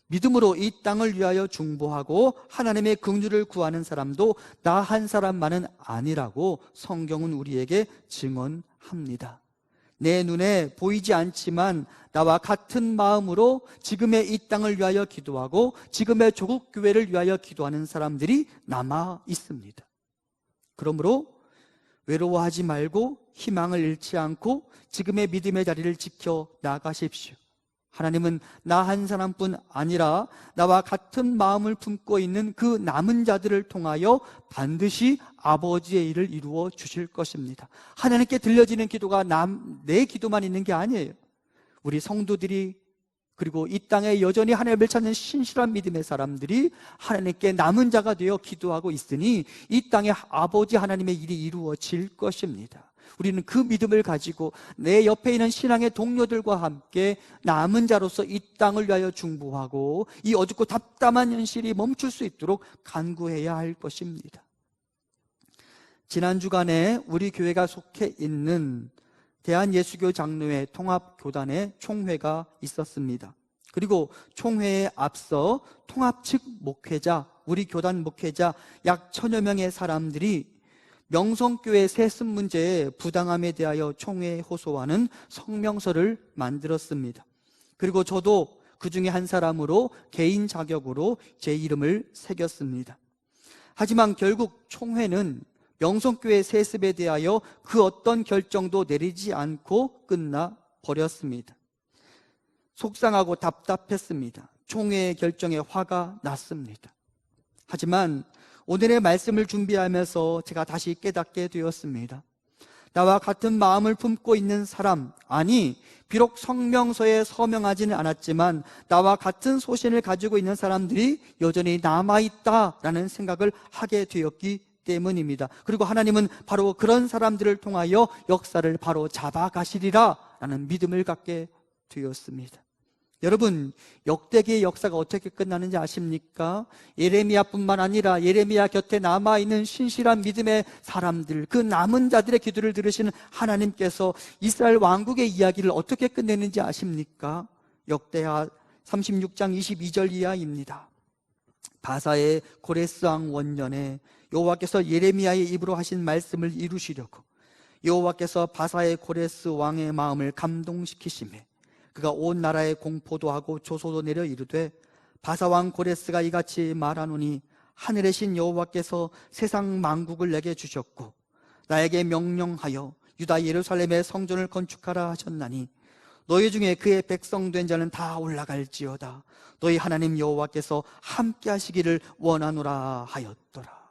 [SPEAKER 2] 믿음으로 이 땅을 위하여 중보하고 하나님의 긍휼을 구하는 사람도 나 한 사람만은 아니라고 성경은 우리에게 증언합니다. 내 눈에 보이지 않지만 나와 같은 마음으로 지금의 이 땅을 위하여 기도하고 지금의 조국 교회를 위하여 기도하는 사람들이 남아 있습니다. 그러므로 외로워하지 말고 희망을 잃지 않고 지금의 믿음의 자리를 지켜 나가십시오. 하나님은 나 한 사람뿐 아니라 나와 같은 마음을 품고 있는 그 남은 자들을 통하여 반드시 아버지의 일을 이루어 주실 것입니다. 하나님께 들려지는 기도가 내 기도만 있는 게 아니에요. 우리 성도들이 그리고 이 땅에 여전히 하나님을 찾는 신실한 믿음의 사람들이 하나님께 남은 자가 되어 기도하고 있으니 이 땅에 아버지 하나님의 일이 이루어질 것입니다. 우리는 그 믿음을 가지고 내 옆에 있는 신앙의 동료들과 함께 남은 자로서 이 땅을 위하여 중보하고 이 어둡고 답답한 현실이 멈출 수 있도록 간구해야 할 것입니다. 지난 주간에 우리 교회가 속해 있는 대한예수교 장로회 통합교단의 총회가 있었습니다. 그리고 총회에 앞서 통합 측 목회자, 우리 교단 목회자 약 1,000여 명의 사람들이 명성교회 세습 문제의 부당함에 대하여 총회에 호소하는 성명서를 만들었습니다. 그리고 저도 그 중에 한 사람으로 개인 자격으로 제 이름을 새겼습니다. 하지만 결국 총회는 명성교회 세습에 대하여 그 어떤 결정도 내리지 않고 끝나 버렸습니다. 속상하고 답답했습니다. 총회의 결정에 화가 났습니다. 하지만 오늘의 말씀을 준비하면서 제가 다시 깨닫게 되었습니다. 나와 같은 마음을 품고 있는 사람, 아니 비록 성명서에 서명하지는 않았지만 나와 같은 소신을 가지고 있는 사람들이 여전히 남아있다라는 생각을 하게 되었기 때문입니다. 그리고 하나님은 바로 그런 사람들을 통하여 역사를 바로 잡아가시리라 라는 믿음을 갖게 되었습니다. 여러분, 역대기의 역사가 어떻게 끝나는지 아십니까? 예레미야뿐만 아니라 예레미야 곁에 남아있는 신실한 믿음의 사람들, 그 남은 자들의 기도를 들으시는 하나님께서 이스라엘 왕국의 이야기를 어떻게 끝내는지 아십니까? 역대하 36장 22절 이하입니다. 바사의 고레스 왕 원년에 여호와께서 예레미야의 입으로 하신 말씀을 이루시려고 여호와께서 바사의 고레스 왕의 마음을 감동시키시매 그가 온 나라에 공포도 하고 조소도 내려 이르되 바사왕 고레스가 이같이 말하노니 하늘의 신 여호와께서 세상 만국을 내게 주셨고 나에게 명령하여 유다 예루살렘의 성전을 건축하라 하셨나니 너희 중에 그의 백성 된 자는 다 올라갈지어다. 너희 하나님 여호와께서 함께 하시기를 원하노라 하였더라.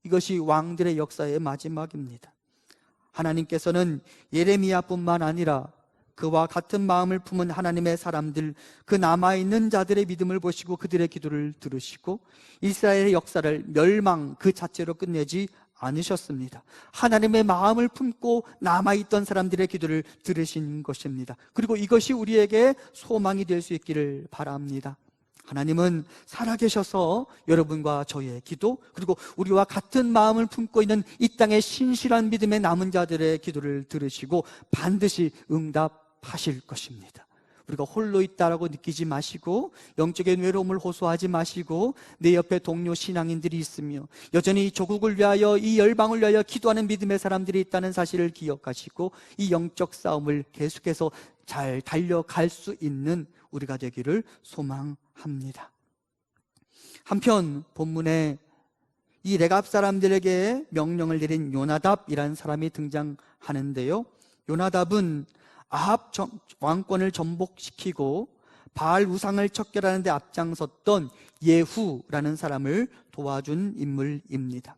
[SPEAKER 2] 이것이 왕들의 역사의 마지막입니다. 하나님께서는 예레미야뿐만 아니라 그와 같은 마음을 품은 하나님의 사람들, 그 남아있는 자들의 믿음을 보시고 그들의 기도를 들으시고 이스라엘의 역사를 멸망 그 자체로 끝내지 않으셨습니다. 하나님의 마음을 품고 남아있던 사람들의 기도를 들으신 것입니다. 그리고 이것이 우리에게 소망이 될 수 있기를 바랍니다. 하나님은 살아계셔서 여러분과 저의 기도, 그리고 우리와 같은 마음을 품고 있는 이 땅의 신실한 믿음의 남은 자들의 기도를 들으시고 반드시 응답하실 것입니다. 우리가 홀로 있다라고 느끼지 마시고 영적인 외로움을 호소하지 마시고 내 옆에 동료 신앙인들이 있으며 여전히 조국을 위하여 이 열방을 위하여 기도하는 믿음의 사람들이 있다는 사실을 기억하시고 이 영적 싸움을 계속해서 잘 달려갈 수 있는 우리가 되기를 소망합니다. 한편 본문에 이 레갑 사람들에게 명령을 내린 요나답이라는 사람이 등장하는데요, 요나답은 아합 왕권을 전복시키고 바알 우상을 척결하는 데 앞장섰던 예후라는 사람을 도와준 인물입니다.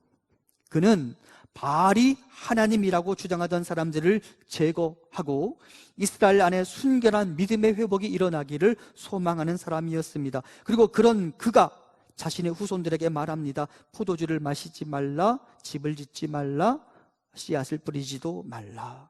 [SPEAKER 2] 그는 바알이 하나님이라고 주장하던 사람들을 제거하고 이스라엘 안에 순결한 믿음의 회복이 일어나기를 소망하는 사람이었습니다. 그리고 그런 그가 자신의 후손들에게 말합니다. 포도주를 마시지 말라, 집을 짓지 말라, 씨앗을 뿌리지도 말라.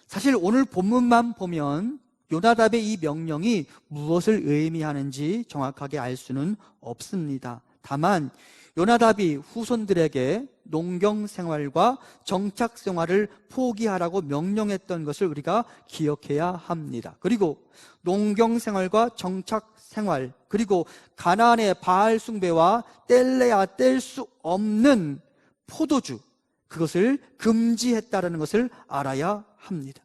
[SPEAKER 2] 사실 오늘 본문만 보면 요나답의 이 명령이 무엇을 의미하는지 정확하게 알 수는 없습니다. 다만 요나답이 후손들에게 농경 생활과 정착 생활을 포기하라고 명령했던 것을 우리가 기억해야 합니다. 그리고 농경 생활과 정착 생활, 그리고 가나안의 바알 숭배와 뗄래야 뗄 수 없는 포도주, 그것을 금지했다는 것을 알아야 합니다.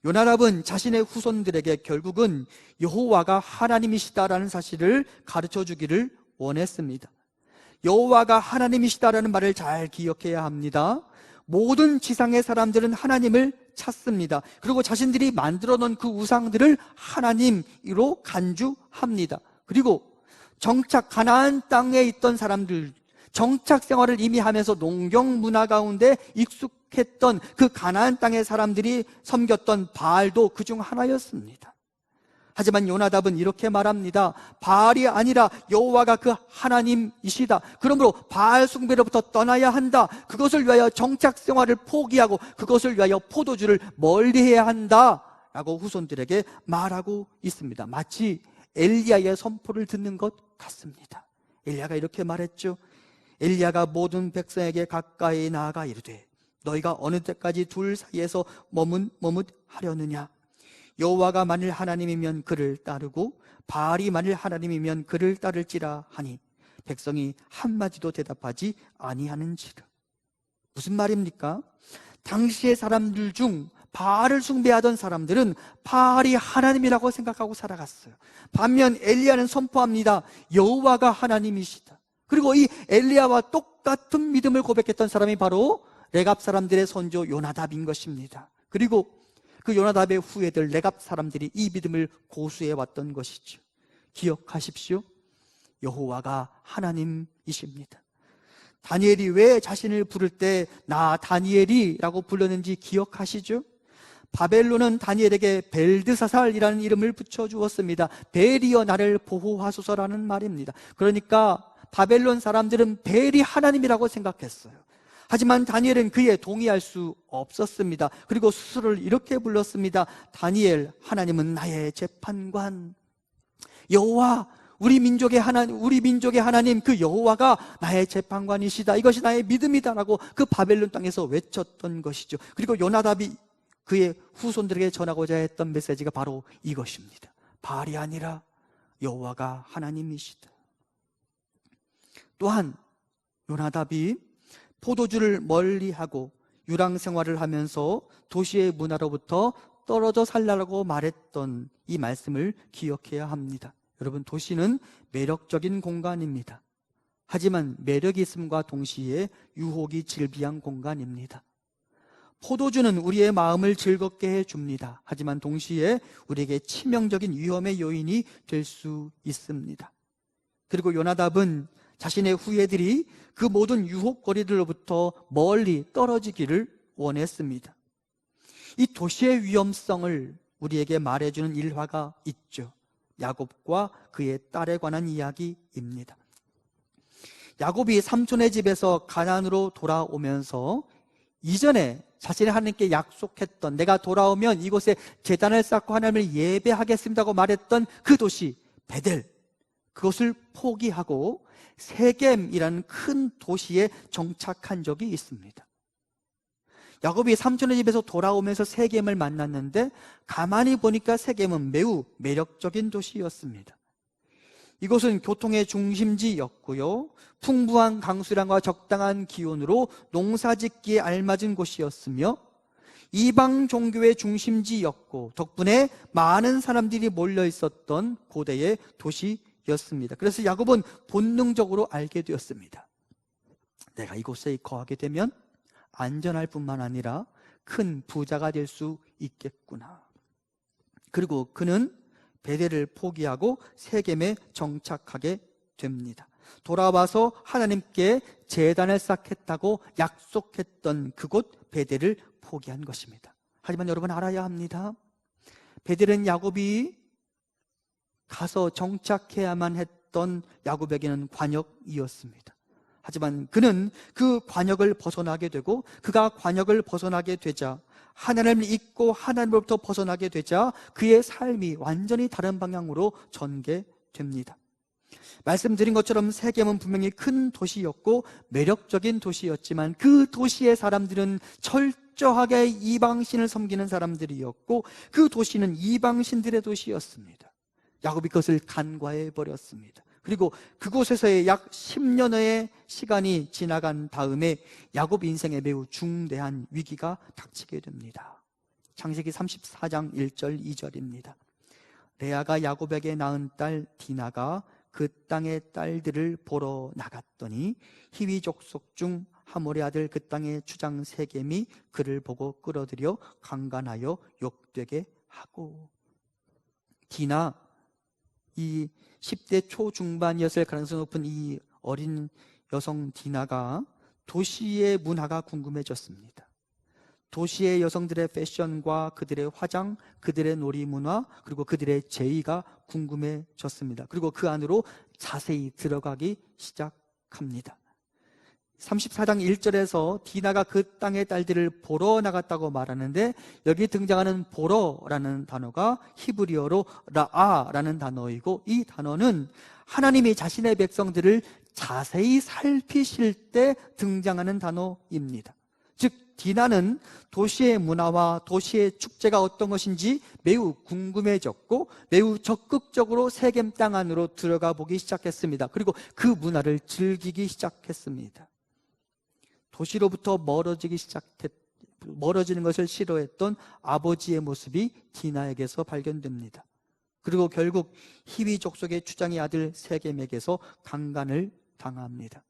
[SPEAKER 2] 요나답은 자신의 후손들에게 결국은 여호와가 하나님이시다라는 사실을 가르쳐 주기를 원했습니다. 여호와가 하나님이시다라는 말을 잘 기억해야 합니다. 모든 지상의 사람들은 하나님을 찾습니다. 그리고 자신들이 만들어 놓은 그 우상들을 하나님으로 간주합니다. 그리고 정착 가나안 땅에 있던 사람들, 정착 생활을 이미 하면서 농경 문화 가운데 익숙했던 그 가나안 땅의 사람들이 섬겼던 바알도 그중 하나였습니다. 하지만 요나답은 이렇게 말합니다. 바알이 아니라 여호와가 그 하나님이시다. 그러므로 바알 숭배로부터 떠나야 한다. 그것을 위하여 정착 생활을 포기하고 그것을 위하여 포도주를 멀리해야 한다 라고 후손들에게 말하고 있습니다. 마치 엘리야의 선포를 듣는 것 같습니다. 엘리야가 이렇게 말했죠. 엘리야가 모든 백성에게 가까이 나아가 이르되 너희가 어느 때까지 둘 사이에서 머뭇하려느냐. 여호와가 만일 하나님이면 그를 따르고 바알이 만일 하나님이면 그를 따를지라 하니 백성이 한마디도 대답하지 아니하는지라. 무슨 말입니까? 당시의 사람들 중 바알을 숭배하던 사람들은 바알이 하나님이라고 생각하고 살아갔어요. 반면 엘리야는 선포합니다. 여호와가 하나님이시다. 그리고 이 엘리야와 똑같은 믿음을 고백했던 사람이 바로 레갑 사람들의 선조 요나답인 것입니다. 그리고 그 요나답의 후예들 레갑 사람들이 이 믿음을 고수해 왔던 것이죠. 기억하십시오. 여호와가 하나님이십니다. 다니엘이 왜 자신을 부를 때 나 다니엘이라고 불렀는지 기억하시죠? 바벨론은 다니엘에게 벨드사살이라는 이름을 붙여주었습니다. 벨이여 나를 보호하소서라는 말입니다. 그러니까 바벨론 사람들은 벨이 하나님이라고 생각했어요. 하지만 다니엘은 그에 동의할 수 없었습니다. 그리고 스스로를 이렇게 불렀습니다. 다니엘, 하나님은 나의 재판관. 여호와, 우리 민족의 하나님 그 여호와가 나의 재판관이시다. 이것이 나의 믿음이다라고 그 바벨론 땅에서 외쳤던 것이죠. 그리고 요나답이 그의 후손들에게 전하고자 했던 메시지가 바로 이것입니다. 바알이 아니라 여호와가 하나님이시다. 또한 요나답이 포도주를 멀리하고 유랑 생활을 하면서 도시의 문화로부터 떨어져 살라고 말했던 이 말씀을 기억해야 합니다. 여러분, 도시는 매력적인 공간입니다. 하지만 매력이 있음과 동시에 유혹이 질비한 공간입니다. 포도주는 우리의 마음을 즐겁게 해줍니다. 하지만 동시에 우리에게 치명적인 위험의 요인이 될 수 있습니다. 그리고 요나답은 자신의 후예들이 그 모든 유혹거리들로부터 멀리 떨어지기를 원했습니다. 이 도시의 위험성을 우리에게 말해주는 일화가 있죠. 야곱과 그의 딸에 관한 이야기입니다. 야곱이 삼촌의 집에서 가나안으로 돌아오면서 이전에 자신이 하나님께 약속했던, 내가 돌아오면 이곳에 제단을 쌓고 하나님을 예배하겠습니다고 말했던 그 도시 베델, 그것을 포기하고 세겜이라는 큰 도시에 정착한 적이 있습니다. 야곱이 삼촌의 집에서 돌아오면서 세겜을 만났는데 가만히 보니까 세겜은 매우 매력적인 도시였습니다. 이곳은 교통의 중심지였고요, 풍부한 강수량과 적당한 기온으로 농사짓기에 알맞은 곳이었으며 이방 종교의 중심지였고 덕분에 많은 사람들이 몰려 있었던 고대의 도시였습니다. 그래서 야곱은 본능적으로 알게 되었습니다. 내가 이곳에 거하게 되면 안전할 뿐만 아니라 큰 부자가 될 수 있겠구나. 그리고 그는 베델을 포기하고 세겜에 정착하게 됩니다. 돌아와서 하나님께 제단을 쌓겠다고 약속했던 그곳 베델을 포기한 것입니다. 하지만 여러분 알아야 합니다. 베델은 야곱이 가서 정착해야만 했던 야곱에게는 관역이었습니다. 하지만 그는 그 관역을 벗어나게 되고, 그가 관역을 벗어나게 되자, 하나님을 잊고 하나님으로부터 벗어나게 되자 그의 삶이 완전히 다른 방향으로 전개됩니다. 말씀드린 것처럼 세겜은 분명히 큰 도시였고 매력적인 도시였지만 그 도시의 사람들은 철저하게 이방신을 섬기는 사람들이었고 그 도시는 이방신들의 도시였습니다. 야곱이 그것을 간과해 버렸습니다. 그리고 그곳에서의 약 10년의 시간이 지나간 다음에 야곱 인생에 매우 중대한 위기가 닥치게 됩니다. 창세기 34장 1절 2절입니다. 레아가 야곱에게 낳은 딸 디나가 그 땅의 딸들을 보러 나갔더니 히위 족속 중 하몰의 아들 그 땅의 주장 세겜이 그를 보고 끌어들여 강간하여 욕되게 하고. 디나, 이 10대 초중반이었을 가능성이 높은 이 어린 여성 디나가 도시의 문화가 궁금해졌습니다. 도시의 여성들의 패션과 그들의 화장, 그들의 놀이문화, 그리고 그들의 제의가 궁금해졌습니다. 그리고 그 안으로 자세히 들어가기 시작합니다. 34장 1절에서 디나가 그 땅의 딸들을 보러 나갔다고 말하는데 여기 등장하는 보러라는 단어가 히브리어로 라아라는 단어이고, 이 단어는 하나님이 자신의 백성들을 자세히 살피실 때 등장하는 단어입니다. 즉 디나는 도시의 문화와 도시의 축제가 어떤 것인지 매우 궁금해졌고 매우 적극적으로 세겜 땅 안으로 들어가 보기 시작했습니다. 그리고 그 문화를 즐기기 시작했습니다. 도시로부터 멀어지는 것을 싫어했던 아버지의 모습이 디나에게서 발견됩니다. 그리고 결국 히위 족속의 추장의 아들 세겜에게서 강간을 당합니다.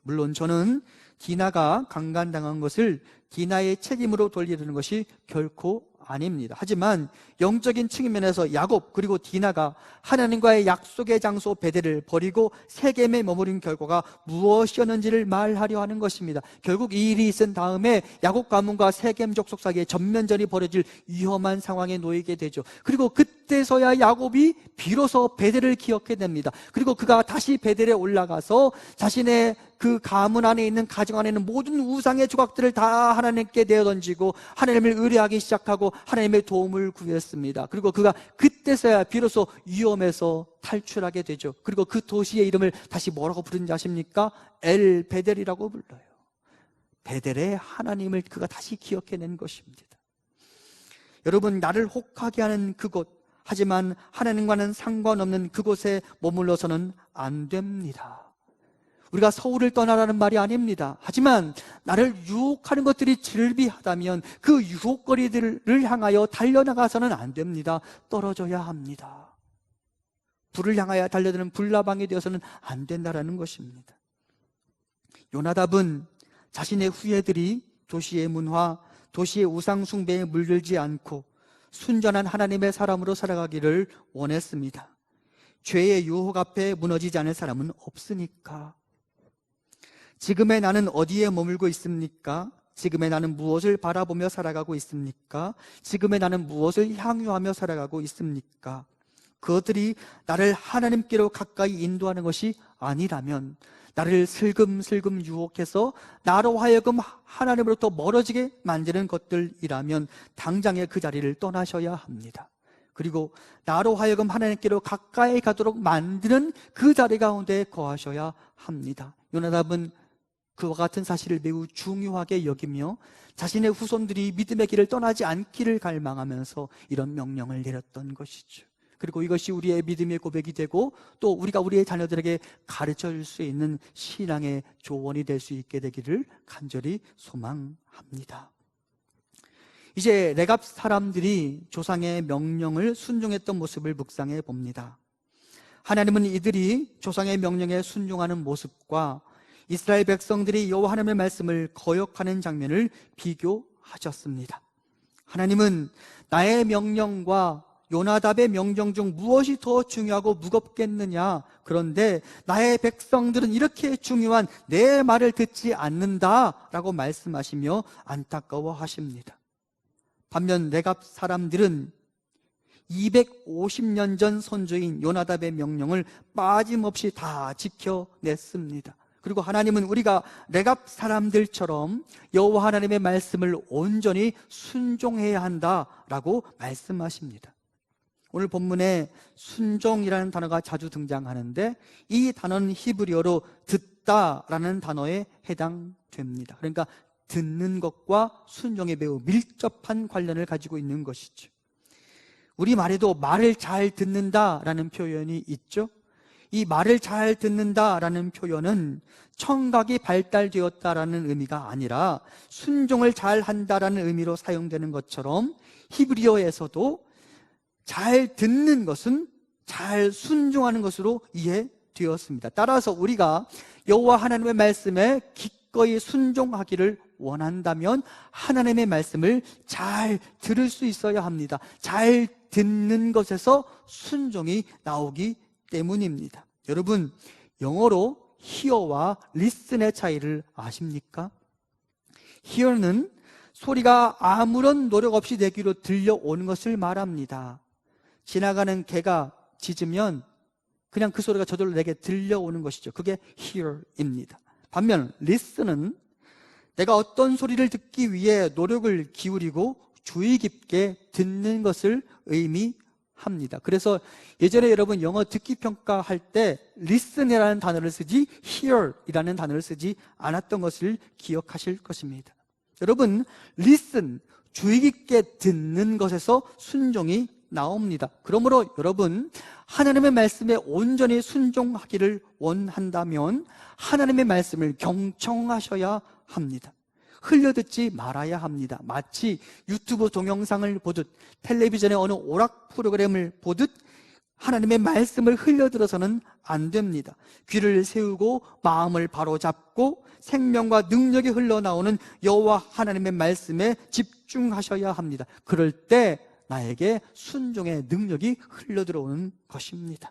[SPEAKER 2] 물론 저는 디나가 강간당한 것을 디나의 책임으로 돌리려는 것이 결코 아닙니다. 하지만 영적인 측면에서 야곱 그리고 디나가 하나님과의 약속의 장소 베델을 버리고 세겜에 머무른 결과가 무엇이었는지를 말하려 하는 것입니다. 결국 이 일이 있은 다음에 야곱 가문과 세겜 족속 사이에 전면전이 벌어질 위험한 상황에 놓이게 되죠. 그리고 그때서야 야곱이 비로소 베델을 기억해 냅니다. 그리고 그가 다시 베델에 올라가서 자신의 그 가문 안에 있는, 가정 안에 있는 모든 우상의 조각들을 다 하나님께 내어던지고 하나님을 의뢰하기 시작하고 하나님의 도움을 구했습니다. 그리고 그가 그때서야 비로소 위험에서 탈출하게 되죠. 그리고 그 도시의 이름을 다시 뭐라고 부르는지 아십니까? 엘 베델이라고 불러요. 베델의 하나님을 그가 다시 기억해낸 것입니다. 여러분, 나를 혹하게 하는 그곳, 하지만 하나님과는 상관없는 그곳에 머물러서는 안 됩니다. 우리가 서울을 떠나라는 말이 아닙니다. 하지만 나를 유혹하는 것들이 즐비하다면 그 유혹거리들을 향하여 달려나가서는 안 됩니다. 떨어져야 합니다. 불을 향하여 달려드는 불나방이 되어서는 안 된다라는 것입니다. 요나답은 자신의 후예들이 도시의 문화, 도시의 우상 숭배에 물들지 않고 순전한 하나님의 사람으로 살아가기를 원했습니다. 죄의 유혹 앞에 무너지지 않을 사람은 없으니까. 지금의 나는 어디에 머물고 있습니까? 지금의 나는 무엇을 바라보며 살아가고 있습니까? 지금의 나는 무엇을 향유하며 살아가고 있습니까? 그것들이 나를 하나님께로 가까이 인도하는 것이 아니라면, 나를 슬금슬금 유혹해서 나로 하여금 하나님으로부터 멀어지게 만드는 것들이라면 당장에 그 자리를 떠나셔야 합니다. 그리고 나로 하여금 하나님께로 가까이 가도록 만드는 그 자리 가운데 거하셔야 합니다. 요나답은 그와 같은 사실을 매우 중요하게 여기며 자신의 후손들이 믿음의 길을 떠나지 않기를 갈망하면서 이런 명령을 내렸던 것이죠. 그리고 이것이 우리의 믿음의 고백이 되고 또 우리가 우리의 자녀들에게 가르쳐 줄 수 있는 신앙의 조언이 될 수 있게 되기를 간절히 소망합니다. 이제 레갑 사람들이 조상의 명령을 순종했던 모습을 묵상해 봅니다. 하나님은 이들이 조상의 명령에 순종하는 모습과 이스라엘 백성들이 여호와 하나님의 말씀을 거역하는 장면을 비교하셨습니다. 하나님은 나의 명령과 요나답의 명령 중 무엇이 더 중요하고 무겁겠느냐, 그런데 나의 백성들은 이렇게 중요한 내 말을 듣지 않는다라고 말씀하시며 안타까워하십니다. 반면 레갑 사람들은 250년 전 선조인 요나답의 명령을 빠짐없이 다 지켜냈습니다. 그리고 하나님은 우리가 레갑 사람들처럼 여호와 하나님의 말씀을 온전히 순종해야 한다라고 말씀하십니다. 오늘 본문에 순종이라는 단어가 자주 등장하는데 이 단어는 히브리어로 듣다라는 단어에 해당됩니다. 그러니까 듣는 것과 순종에 매우 밀접한 관련을 가지고 있는 것이죠. 우리말에도 말을 잘 듣는다라는 표현이 있죠. 이 말을 잘 듣는다라는 표현은 청각이 발달되었다라는 의미가 아니라 순종을 잘 한다라는 의미로 사용되는 것처럼 히브리어에서도 잘 듣는 것은 잘 순종하는 것으로 이해되었습니다. 따라서 우리가 여호와 하나님의 말씀에 기꺼이 순종하기를 원한다면 하나님의 말씀을 잘 들을 수 있어야 합니다. 잘 듣는 것에서 순종이 나오기 때문입니다. 여러분, 영어로 hear와 listen의 차이를 아십니까? hear는 소리가 아무런 노력 없이 내 귀로 들려오는 것을 말합니다. 지나가는 개가 짖으면 그냥 그 소리가 저절로 내게 들려오는 것이죠. 그게 hear입니다. 반면 listen은 내가 어떤 소리를 듣기 위해 노력을 기울이고 주의 깊게 듣는 것을 의미합니다. 그래서 예전에 여러분 영어 듣기 평가할 때 listen이라는 단어를 쓰지 hear이라는 단어를 쓰지 않았던 것을 기억하실 것입니다. 여러분, listen, 주의 깊게 듣는 것에서 순종이 나옵니다. 그러므로 여러분, 하나님의 말씀에 온전히 순종하기를 원한다면 하나님의 말씀을 경청하셔야 합니다. 흘려듣지 말아야 합니다. 마치 유튜브 동영상을 보듯 텔레비전의 어느 오락 프로그램을 보듯 하나님의 말씀을 흘려들어서는 안 됩니다. 귀를 세우고 마음을 바로잡고 생명과 능력이 흘러나오는 여호와 하나님의 말씀에 집중하셔야 합니다. 그럴 때 나에게 순종의 능력이 흘러들어오는 것입니다.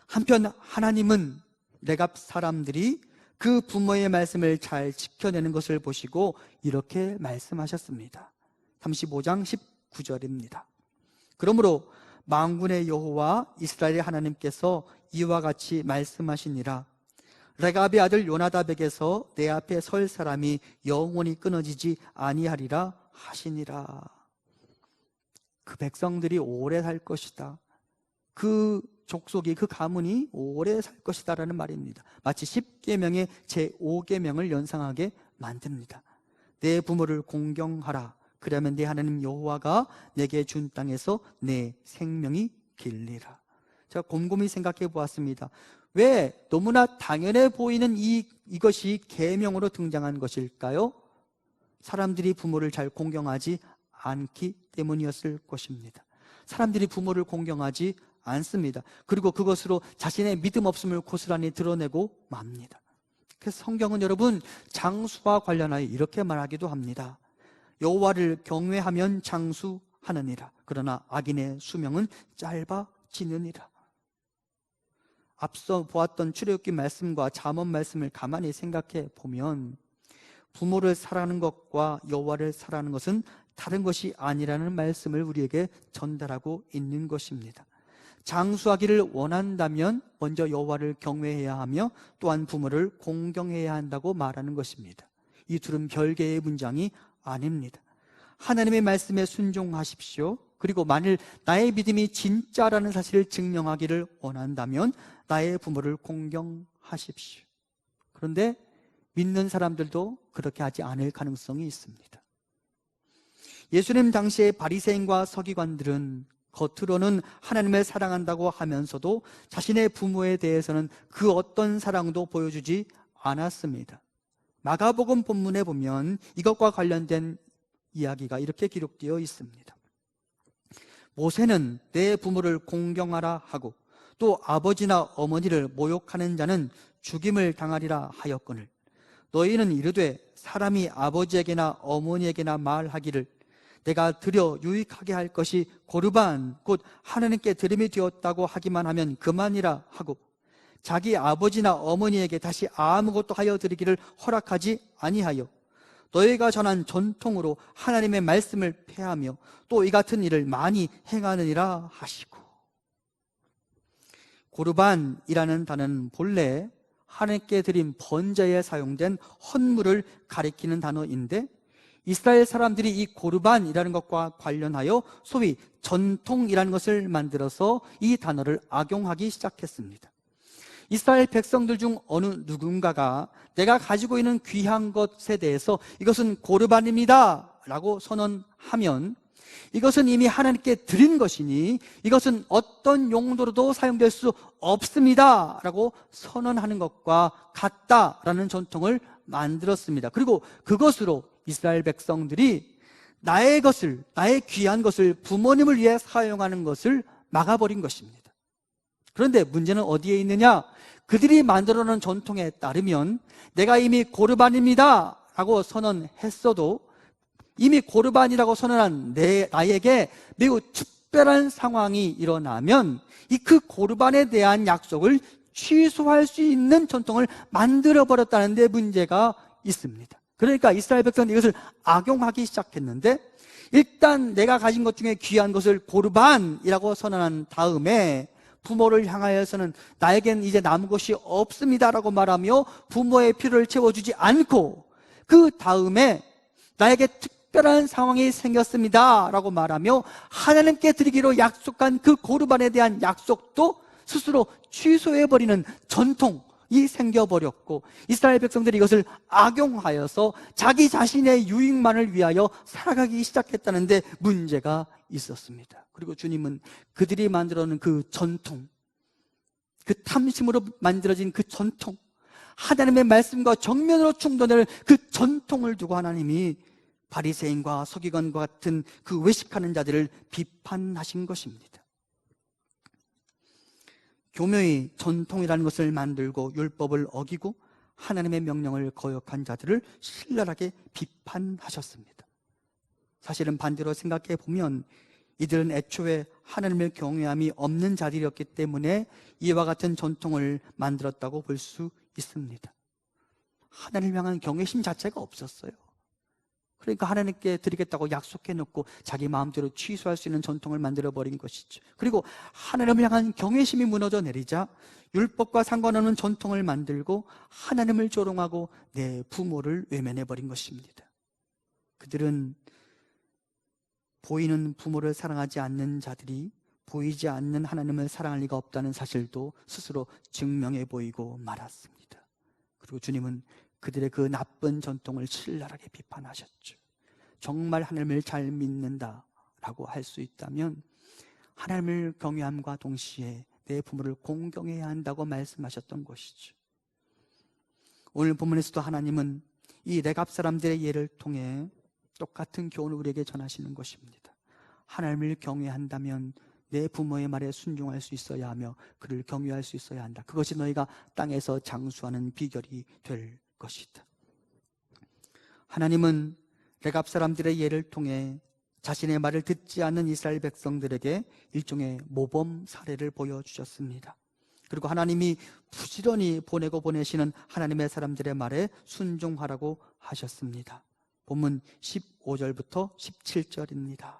[SPEAKER 2] 한편 하나님은 레갑 사람들이 그 부모의 말씀을 잘 지켜내는 것을 보시고 이렇게 말씀하셨습니다. 35장 19절입니다. 그러므로 만군의 여호와 이스라엘의 하나님께서 이와 같이 말씀하시니라. 레갑의 아들 요나답에게서 내 앞에 설 사람이 영원히 끊어지지 아니하리라 하시니라. 그 백성들이 오래 살 것이다. 그 족속이, 그 가문이 오래 살 것이다 라는 말입니다. 마치 10계명의 제5계명을 연상하게 만듭니다. 내 부모를 공경하라. 그러면 네 하나님 여호와가 내게 준 땅에서 내 생명이 길리라. 제가 곰곰이 생각해 보았습니다. 왜 너무나 당연해 보이는 이것이 계명으로 등장한 것일까요? 사람들이 부모를 잘 공경하지 않기 때문이었을 것입니다. 사람들이 부모를 공경하지 않습니다. 그리고 그것으로 자신의 믿음 없음을 고스란히 드러내고 맙니다. 그래서 성경은 여러분 장수와 관련하여 이렇게 말하기도 합니다. 여호와를 경외하면 장수하느니라. 그러나 악인의 수명은 짧아지느니라. 앞서 보았던 출애굽기 말씀과 잠언 말씀을 가만히 생각해 보면 부모를 사랑하는 것과 여호와를 사랑하는 것은 다른 것이 아니라는 말씀을 우리에게 전달하고 있는 것입니다. 장수하기를 원한다면 먼저 여호와를 경외해야 하며 또한 부모를 공경해야 한다고 말하는 것입니다. 이 둘은 별개의 문장이 아닙니다. 하나님의 말씀에 순종하십시오. 그리고 만일 나의 믿음이 진짜라는 사실을 증명하기를 원한다면 나의 부모를 공경하십시오. 그런데 믿는 사람들도 그렇게 하지 않을 가능성이 있습니다. 예수님 당시의 바리새인과 서기관들은 겉으로는 하나님을 사랑한다고 하면서도 자신의 부모에 대해서는 그 어떤 사랑도 보여주지 않았습니다. 마가복음 본문에 보면 이것과 관련된 이야기가 이렇게 기록되어 있습니다. 모세는 내 부모를 공경하라 하고 또 아버지나 어머니를 모욕하는 자는 죽임을 당하리라 하였거늘 너희는 이르되 사람이 아버지에게나 어머니에게나 말하기를 내가 드려 유익하게 할 것이 고르반 곧 하나님께 드림이 되었다고 하기만 하면 그만이라 하고 자기 아버지나 어머니에게 다시 아무것도 하여 드리기를 허락하지 아니하여 너희가 전한 전통으로 하나님의 말씀을 폐하며 또 이 같은 일을 많이 행하느니라 하시고. 고르반이라는 단어는 본래 하나님께 드린 번제에 사용된 헌물을 가리키는 단어인데 이스라엘 사람들이 이 고르반이라는 것과 관련하여 소위 전통이라는 것을 만들어서 이 단어를 악용하기 시작했습니다. 이스라엘 백성들 중 어느 누군가가 내가 가지고 있는 귀한 것에 대해서 이것은 고르반입니다 라고 선언하면 이것은 이미 하나님께 드린 것이니 이것은 어떤 용도로도 사용될 수 없습니다 라고 선언하는 것과 같다라는 전통을 만들었습니다. 그리고 그것으로 이스라엘 백성들이 나의 것을, 나의 귀한 것을 부모님을 위해 사용하는 것을 막아버린 것입니다. 그런데 문제는 어디에 있느냐? 그들이 만들어 놓은 전통에 따르면 내가 이미 고르반입니다 라고 선언했어도 이미 고르반이라고 선언한 나에게 매우 특별한 상황이 일어나면 이 그 고르반에 대한 약속을 취소할 수 있는 전통을 만들어버렸다는 데 문제가 있습니다. 그러니까 이스라엘 백성은 이것을 악용하기 시작했는데 일단 내가 가진 것 중에 귀한 것을 고르반이라고 선언한 다음에 부모를 향하여서는 나에겐 이제 남은 것이 없습니다라고 말하며 부모의 필요를 채워주지 않고 그 다음에 나에게 특별한 상황이 생겼습니다라고 말하며 하나님께 드리기로 약속한 그 고르반에 대한 약속도 스스로 취소해버리는 전통이 생겨버렸고 이스라엘 백성들이 이것을 악용하여서 자기 자신의 유익만을 위하여 살아가기 시작했다는 데 문제가 있었습니다. 그리고 주님은 그들이 만들어놓은 그 전통, 그 탐심으로 만들어진 그 전통, 하나님의 말씀과 정면으로 충돌하는 그 전통을 두고 하나님이 바리새인과 서기관과 같은 그 외식하는 자들을 비판하신 것입니다. 교묘히 전통이라는 것을 만들고 율법을 어기고 하나님의 명령을 거역한 자들을 신랄하게 비판하셨습니다. 사실은 반대로 생각해 보면 이들은 애초에 하나님을 경외함이 없는 자들이었기 때문에 이와 같은 전통을 만들었다고 볼 수 있습니다. 하나님을 향한 경외심 자체가 없었어요. 그러니까 하나님께 드리겠다고 약속해놓고 자기 마음대로 취소할 수 있는 전통을 만들어버린 것이죠. 그리고 하나님을 향한 경외심이 무너져 내리자 율법과 상관없는 전통을 만들고 하나님을 조롱하고 내 부모를 외면해버린 것입니다. 그들은 보이는 부모를 사랑하지 않는 자들이 보이지 않는 하나님을 사랑할 리가 없다는 사실도 스스로 증명해 보이고 말았습니다. 그리고 주님은 그들의 그 나쁜 전통을 신랄하게 비판하셨죠. 정말 하나님을 잘 믿는다라고 할 수 있다면 하나님을 경외함과 동시에 내 부모를 공경해야 한다고 말씀하셨던 것이죠. 오늘 본문에서도 하나님은 이 레갑 사람들의 예를 통해 똑같은 교훈을 우리에게 전하시는 것입니다. 하나님을 경외한다면 내 부모의 말에 순종할 수 있어야 하며 그를 경외할 수 있어야 한다. 그것이 너희가 땅에서 장수하는 비결이 될 것이다. 하나님은 레갑 사람들의 예를 통해 자신의 말을 듣지 않는 이스라엘 백성들에게 일종의 모범 사례를 보여주셨습니다. 그리고 하나님이 부지런히 보내고 보내시는 하나님의 사람들의 말에 순종하라고 하셨습니다. 본문 15절부터 17절입니다.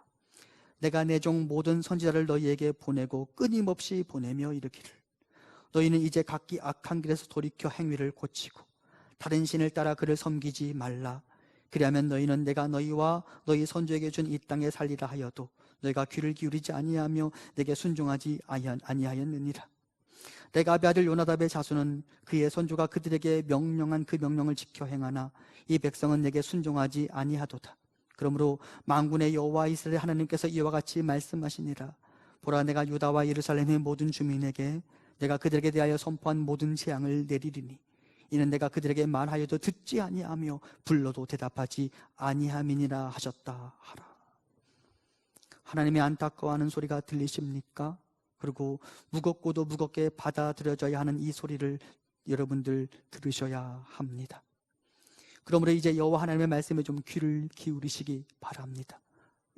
[SPEAKER 2] 내가 내 종 모든 선지자를 너희에게 보내고 끊임없이 보내며 이르기를 너희는 이제 각기 악한 길에서 돌이켜 행위를 고치고 다른 신을 따라 그를 섬기지 말라. 그리하면 너희는 내가 너희와 너희 선조에게 준 이 땅에 살리라 하여도 너희가 귀를 기울이지 아니하며 내게 순종하지 아니하였느니라. 레갑의 아들 요나답의 자손은 그의 선조가 그들에게 명령한 그 명령을 지켜 행하나 이 백성은 내게 순종하지 아니하도다. 그러므로 만군의 여호와 이스라엘 하나님께서 이와 같이 말씀하시니라. 보라, 내가 유다와 예루살렘의 모든 주민에게 내가 그들에게 대하여 선포한 모든 재앙을 내리리니 이는 내가 그들에게 말하여도 듣지 아니하며 불러도 대답하지 아니함이니라 하셨다 하라. 하나님의 안타까워하는 소리가 들리십니까? 그리고 무겁고도 무겁게 받아들여져야 하는 이 소리를 여러분들 들으셔야 합니다. 그러므로 이제 여호와 하나님의 말씀에 좀 귀를 기울이시기 바랍니다.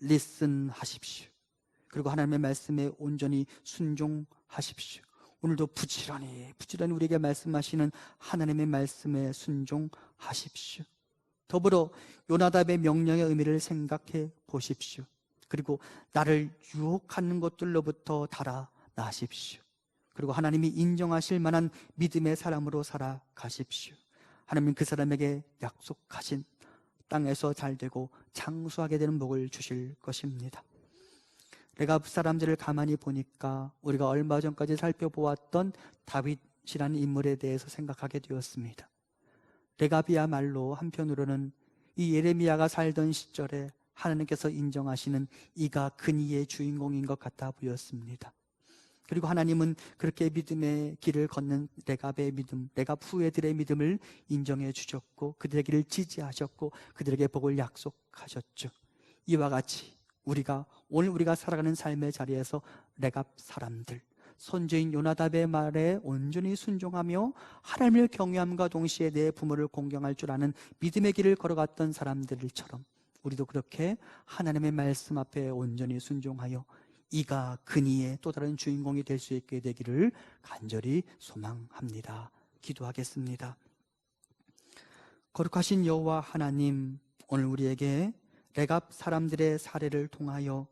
[SPEAKER 2] Listen 하십시오. 그리고 하나님의 말씀에 온전히 순종하십시오. 오늘도 부지런히 우리에게 말씀하시는 하나님의 말씀에 순종하십시오. 더불어 요나답의 명령의 의미를 생각해 보십시오. 그리고 나를 유혹하는 것들로부터 달아나십시오. 그리고 하나님이 인정하실 만한 믿음의 사람으로 살아가십시오. 하나님 그 사람에게 약속하신 땅에서 잘되고 장수하게 되는 복을 주실 것입니다. 레갑 사람들을 가만히 보니까 우리가 얼마 전까지 살펴보았던 다윗이라는 인물에 대해서 생각하게 되었습니다. 레갑이야말로 한편으로는 이 예레미야가 살던 시절에 하나님께서 인정하시는 이가 근위의 주인공인 것 같아 보였습니다. 그리고 하나님은 그렇게 믿음의 길을 걷는 레갑의 믿음, 레갑 후예들의 믿음을 인정해 주셨고 그들의 길을 지지하셨고 그들에게 복을 약속하셨죠. 이와 같이 오늘 우리가 살아가는 삶의 자리에서 레갑 사람들, 선지인 요나답의 말에 온전히 순종하며 하나님을 경외함과 동시에 내 부모를 공경할 줄 아는 믿음의 길을 걸어갔던 사람들처럼 우리도 그렇게 하나님의 말씀 앞에 온전히 순종하여 이가 근위의 또 다른 주인공이 될 수 있게 되기를 간절히 소망합니다. 기도하겠습니다. 거룩하신 여호와 하나님, 오늘 우리에게 레갑 사람들의 사례를 통하여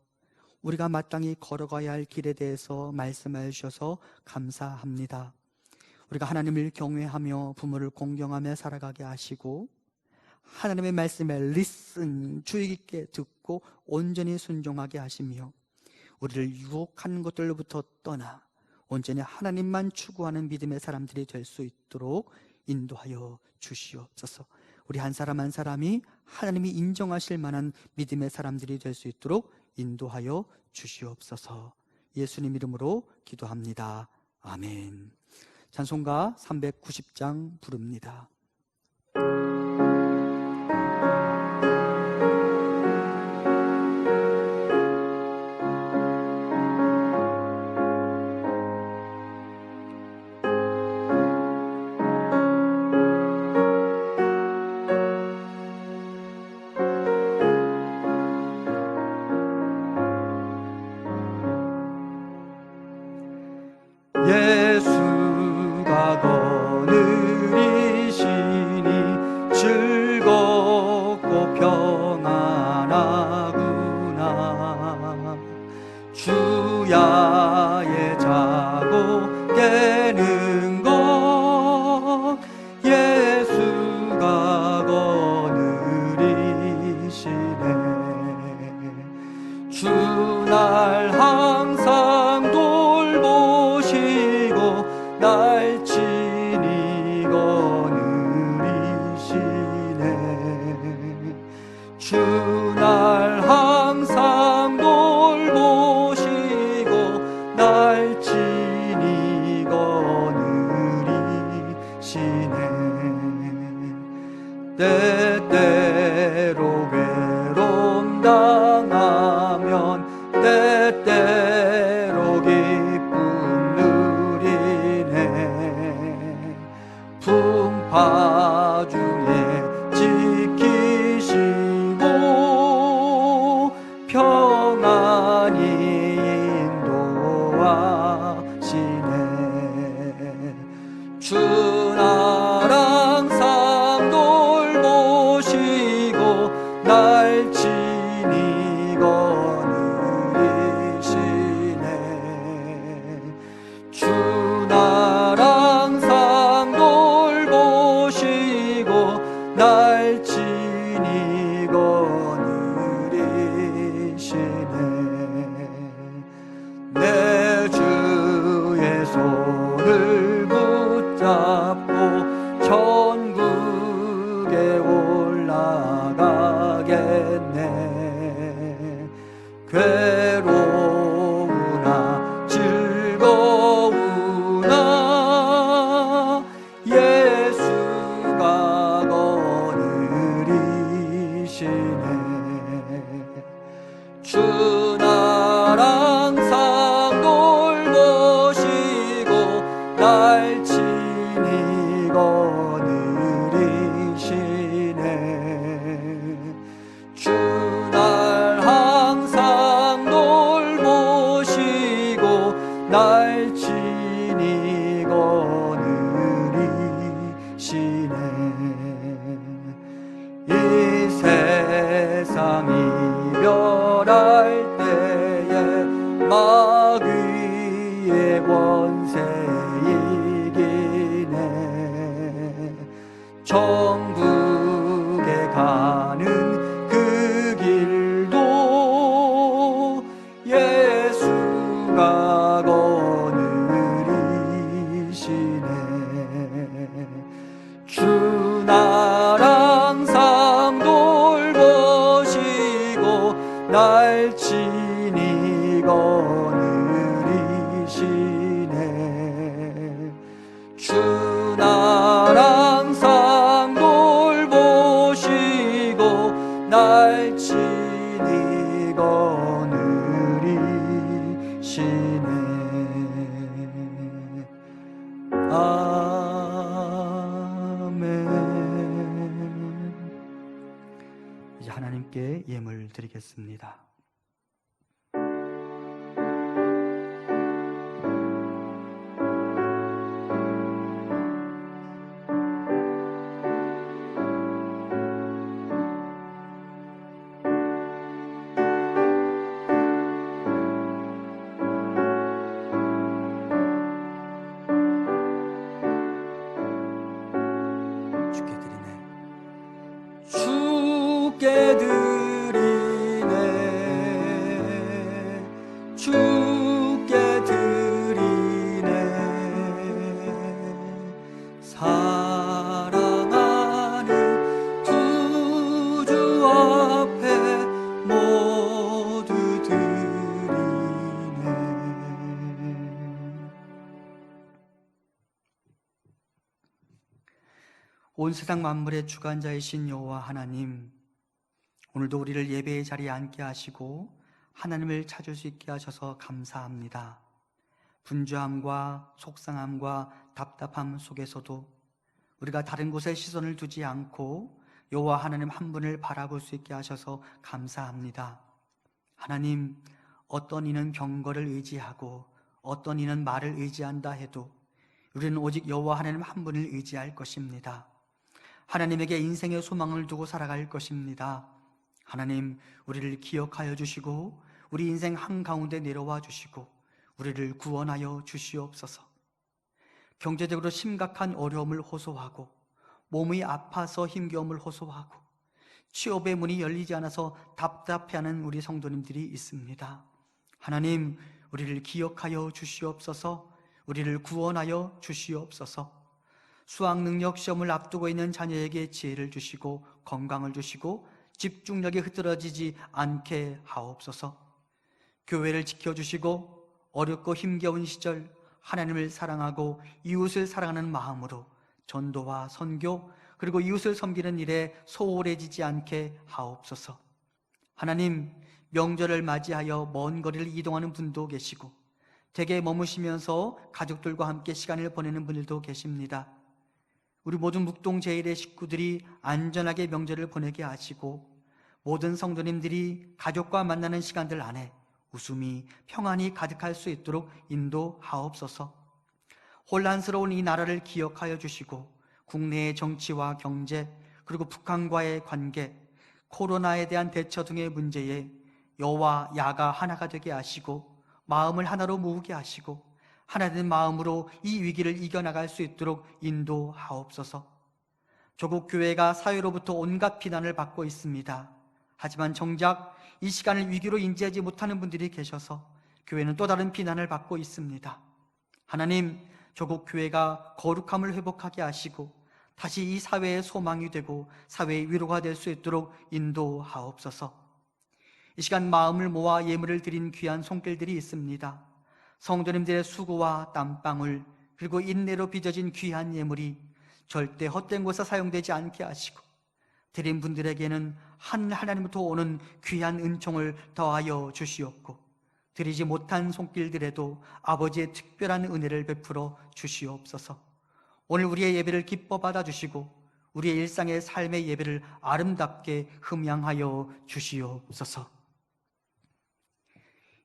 [SPEAKER 2] 우리가 마땅히 걸어가야 할 길에 대해서 말씀해 주셔서 감사합니다. 우리가 하나님을 경외하며 부모를 공경하며 살아가게 하시고 하나님의 말씀에 listen, 주의 깊게 듣고 온전히 순종하게 하시며 우리를 유혹하는 것들로부터 떠나 온전히 하나님만 추구하는 믿음의 사람들이 될 수 있도록 인도하여 주시옵소서. 우리 한 사람 한 사람이 하나님이 인정하실 만한 믿음의 사람들이 될 수 있도록 인도하여 주시옵소서. 예수님 이름으로 기도합니다. 아멘. 찬송가 390장 부릅니다.
[SPEAKER 1] 예수가 거느리시니 즐겁고 평안하구나. 주야의 자고 깨는 것 예수가 거느리시네. 주날 항상 돌보시고 날 친히 거느리시네. 주날 항상 돌보시고 날 친히 거느리시네. 때때로 괴로움 당하면 때때로 기쁨 누리네. 풍파 중에 지키시고
[SPEAKER 2] 날 친히 거느리시네. 주 날 항상 돌보시고 날 친히 거느리시네. 내 주의 손을 붙잡고 천국에 올라가겠네. 괴로우나 즐거우나 예수가 거느리시네. 주 날 항상 돌보시고 날 친히 거느리시네. 주 날 항상 돌보시고 날 친히 거느리시네. 이 세상 이별할 때에 마귀의 권세 이기네. 천국에 가는 그 길도 예수가 거느리시네. 주 날 항상 돌보시고 날 친히 거느리시네. 주 날 항상 돌보시고 날 친히 거느리시네. 아멘. 이제 하나님께 예물 드리겠습니다. 주께 드리네. 주께 드리네. 사랑하는 구주 앞에 모두 드리네. 온 세상 만물의 주관자이신 여호와 하나님, 오늘도 우리를 예배의 자리에 앉게 하시고 하나님을 찾을 수 있게 하셔서 감사합니다. 분주함과 속상함과 답답함 속에서도 우리가 다른 곳에 시선을 두지 않고 여호와 하나님 한 분을 바라볼 수 있게 하셔서 감사합니다. 하나님, 어떤 이는 병거를 의지하고 어떤 이는 말을 의지한다 해도 우리는 오직 여호와 하나님 한 분을 의지할 것입니다. 하나님에게 인생의 소망을 두고 살아갈 것입니다. 하나님, 우리를 기억하여 주시고 우리 인생 한가운데 내려와 주시고 우리를 구원하여 주시옵소서. 경제적으로 심각한 어려움을 호소하고 몸이 아파서 힘겨움을 호소하고 취업의 문이 열리지 않아서 답답해하는 우리 성도님들이 있습니다. 하나님, 우리를 기억하여 주시옵소서. 우리를 구원하여 주시옵소서. 수학 능력 시험을 앞두고 있는 자녀에게 지혜를 주시고 건강을 주시고 집중력이 흐트러지지 않게 하옵소서. 교회를 지켜주시고 어렵고 힘겨운 시절 하나님을 사랑하고 이웃을 사랑하는 마음으로 전도와 선교 그리고 이웃을 섬기는 일에 소홀해지지 않게 하옵소서. 하나님, 명절을 맞이하여 먼 거리를 이동하는 분도 계시고 댁에 머무시면서 가족들과 함께 시간을 보내는 분들도 계십니다. 우리 모든 묵동제일의 식구들이 안전하게 명절을 보내게 하시고 모든 성도님들이 가족과 만나는 시간들 안에 웃음이 평안이 가득할 수 있도록 인도하옵소서. 혼란스러운 이 나라를 기억하여 주시고 국내의 정치와 경제 그리고 북한과의 관계
[SPEAKER 1] 코로나에 대한 대처 등의 문제에 여와 야가 하나가 되게 하시고 마음을 하나로 모으게 하시고 하나된 마음으로 이 위기를 이겨나갈 수 있도록 인도하옵소서. 조국 교회가 사회로부터 온갖 비난을 받고 있습니다. 하지만 정작 이 시간을 위기로 인지하지 못하는 분들이 계셔서 교회는 또 다른 비난을 받고 있습니다. 하나님, 조국 교회가 거룩함을 회복하게 하시고 다시 이 사회의 소망이 되고 사회의 위로가 될 수 있도록 인도하옵소서. 이 시간 마음을 모아 예물을 드린 귀한 손길들이 있습니다. 성도님들의 수고와 땀방울 그리고 인내로 빚어진 귀한 예물이 절대 헛된 곳에 사용되지 않게 하시고 드린 분들에게는 하나님부터 오는 귀한 은총을 더하여 주시옵고 드리지 못한 손길들에도 아버지의 특별한 은혜를 베풀어 주시옵소서. 오늘 우리의 예배를 기뻐 받아주시고 우리의 일상의 삶의 예배를 아름답게 흠양하여 주시옵소서.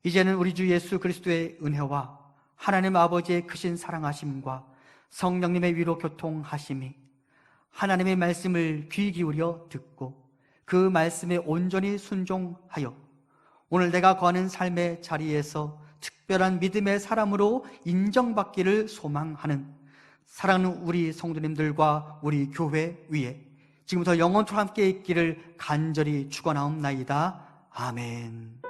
[SPEAKER 1] 이제는 우리 주 예수 그리스도의 은혜와 하나님 아버지의 크신 사랑하심과 성령님의 위로 교통하심이 하나님의 말씀을 귀 기울여 듣고 그 말씀에 온전히 순종하여 오늘 내가 거하는 삶의 자리에서 특별한 믿음의 사람으로 인정받기를 소망하는 사랑하는 우리 성도님들과 우리 교회 위에 지금부터 영원토록 함께 있기를 간절히 축원하옵나이다. 아멘.